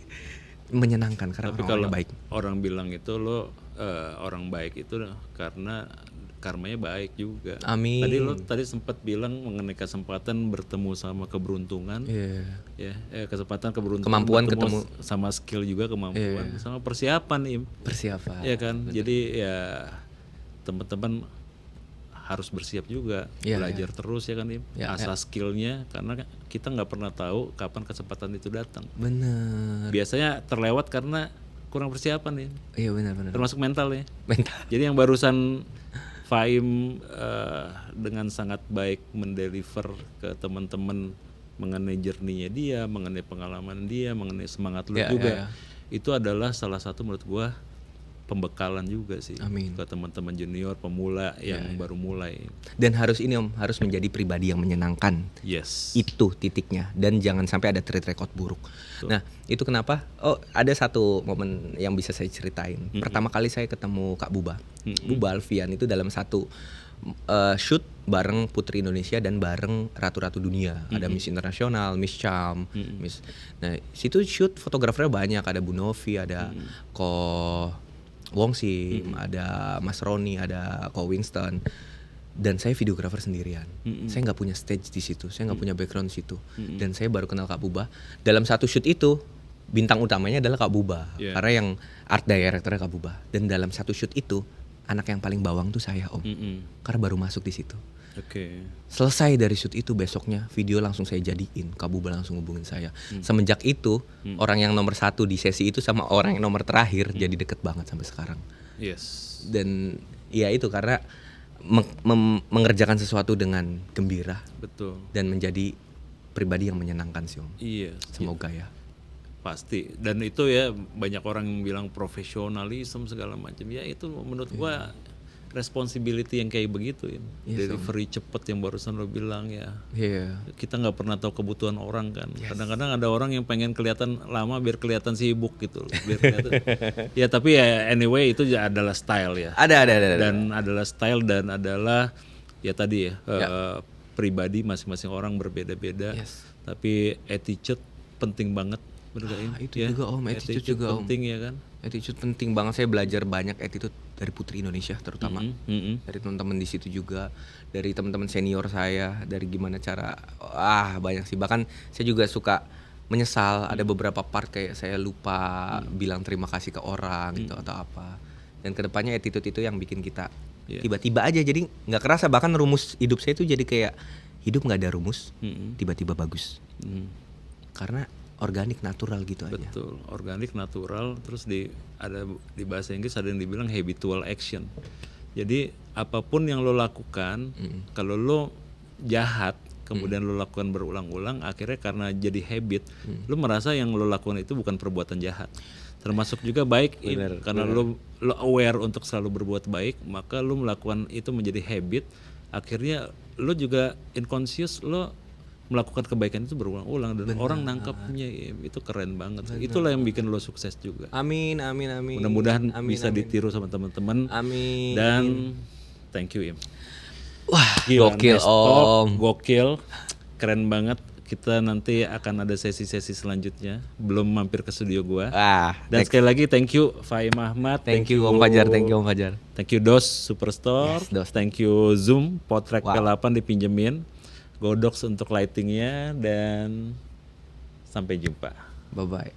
Speaker 1: menyenangkan karena orang-orang baik.
Speaker 2: Orang bilang itu lo orang baik itu karena karmanya baik juga.
Speaker 1: Amin.
Speaker 2: Tadi sempat bilang mengenai kesempatan bertemu sama keberuntungan. Kesempatan keberuntungan,
Speaker 1: kemampuan ketemu
Speaker 2: sama skill juga, kemampuan sama persiapan
Speaker 1: Persiapan.
Speaker 2: Iya kan. Betul. Jadi ya teman-teman harus bersiap juga,
Speaker 1: Iya,
Speaker 2: belajar terus ya kan Im,
Speaker 1: Iya,
Speaker 2: asah skillnya, karena kita nggak pernah tahu kapan kesempatan itu datang.
Speaker 1: Bener.
Speaker 2: Biasanya terlewat karena kurang persiapan ya,
Speaker 1: Iya benar-benar.
Speaker 2: termasuk mental ya.
Speaker 1: Mental.
Speaker 2: Jadi yang barusan Faim dengan sangat baik mendeliver ke teman-teman mengenai journey-nya dia, mengenai pengalaman dia, mengenai semangat lu
Speaker 1: Ya,
Speaker 2: juga,
Speaker 1: ya, ya.
Speaker 2: itu adalah salah satu menurut gua pembekalan juga sih
Speaker 1: Amin.
Speaker 2: ke teman-teman junior pemula yang baru mulai.
Speaker 1: Dan harus ini Om, harus menjadi pribadi yang menyenangkan.
Speaker 2: Yes.
Speaker 1: Itu titiknya, dan jangan sampai ada track record buruk. Nah, itu kenapa? Oh, ada satu momen yang bisa saya ceritain. Pertama kali saya ketemu Kak Buba. Buba Alfian itu dalam satu shoot bareng Putri Indonesia dan bareng Ratu-Ratu Dunia. Ada Miss Internasional, Miss Charm, Miss. Nah, situ shoot fotografernya banyak, ada Bu Novi, ada Ko Wong Sim, ada Mas Roni, ada Ko Winston. Dan saya videografer sendirian. Saya nggak punya stage di situ, saya nggak punya background di situ. Dan saya baru kenal Kak Buba. Dalam satu shoot itu bintang utamanya adalah Kak Buba,
Speaker 2: Yeah.
Speaker 1: karena yang art directornya Kak Buba. Dan dalam satu shoot itu anak yang paling bawang tuh saya Om, karena baru masuk di situ.
Speaker 2: Oke.
Speaker 1: Selesai dari shoot itu besoknya video langsung saya jadiin, Kak Buba langsung hubungin saya. Semenjak itu orang yang nomor 1 di sesi itu sama orang yang nomor terakhir jadi deket banget sampai sekarang.
Speaker 2: Yes.
Speaker 1: Dan ya itu karena mengerjakan sesuatu dengan gembira
Speaker 2: Betul.
Speaker 1: dan menjadi pribadi yang menyenangkan sih Om.
Speaker 2: Iya.
Speaker 1: Semoga ya.
Speaker 2: Pasti. Dan itu ya banyak orang yang bilang profesionalisme segala macam. Ya itu menurut gua responsibility yang kayak begitu ya. Delivery cepet yang barusan lo bilang ya.
Speaker 1: Iya.
Speaker 2: Kita nggak pernah tahu kebutuhan orang kan. Kadang-kadang ada orang yang pengen kelihatan lama biar kelihatan sibuk gitu loh. Biar kelihatan. Ya tapi ya anyway itu adalah style ya.
Speaker 1: Ada.
Speaker 2: Dan adalah style dan adalah ya tadi ya, pribadi masing-masing orang berbeda-beda.
Speaker 1: Yes.
Speaker 2: Tapi attitude penting banget. Bener gak, Im?
Speaker 1: Itu juga Om, attitude juga Om.
Speaker 2: penting ya kan.
Speaker 1: Attitude penting banget. Saya belajar banyak attitude dari Putri Indonesia terutama.
Speaker 2: Mm-mm.
Speaker 1: Dari teman-teman di situ juga, dari teman-teman senior saya, dari gimana cara banyak sih. Bahkan saya juga suka menyesal ada beberapa part kayak saya lupa bilang terima kasih ke orang gitu atau apa. Dan kedepannya attitude itu yang bikin kita tiba-tiba aja jadi nggak kerasa. Bahkan rumus hidup saya itu jadi kayak hidup nggak ada rumus, tiba-tiba bagus. Karena organik, natural gitu aja.
Speaker 2: Betul, organik, natural. Terus ada di bahasa Inggris ada yang dibilang habitual action. Jadi apapun yang lo lakukan, kalau lo jahat, kemudian lo lakukan berulang-ulang, akhirnya karena jadi habit, lo merasa yang lo lakukan itu bukan perbuatan jahat. Termasuk juga baik, karena lo aware untuk selalu berbuat baik, maka lo melakukan itu menjadi habit. Akhirnya lo juga unconscious, lo melakukan kebaikan itu berulang-ulang dan orang nangkapnya itu keren banget. Itulah yang bikin lo sukses juga.
Speaker 1: Amin.
Speaker 2: Mudah-mudahan bisa ditiru sama teman-teman.
Speaker 1: Amin.
Speaker 2: Dan thank you Im.
Speaker 1: Wah,
Speaker 2: Gila,
Speaker 1: gokil
Speaker 2: nice talk,
Speaker 1: Om.
Speaker 2: gokil, keren banget. Kita nanti akan ada sesi-sesi selanjutnya. Belum mampir ke studio gua. Dan sekali lagi thank you Faim Ahmad.
Speaker 1: Thank you Om Fajar, thank you Om Fajar.
Speaker 2: Thank you Dos Superstore.
Speaker 1: Yes, Dos.
Speaker 2: Thank you Zoom Potrek P8 dipinjemin. Godox untuk lightingnya dan sampai jumpa.
Speaker 1: Bye bye.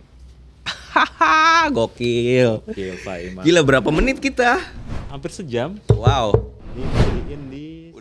Speaker 1: Gokil.
Speaker 2: Gokil Faim.
Speaker 1: Gila berapa menit kita?
Speaker 2: Hampir sejam.
Speaker 1: Wow.
Speaker 2: Dibeliin di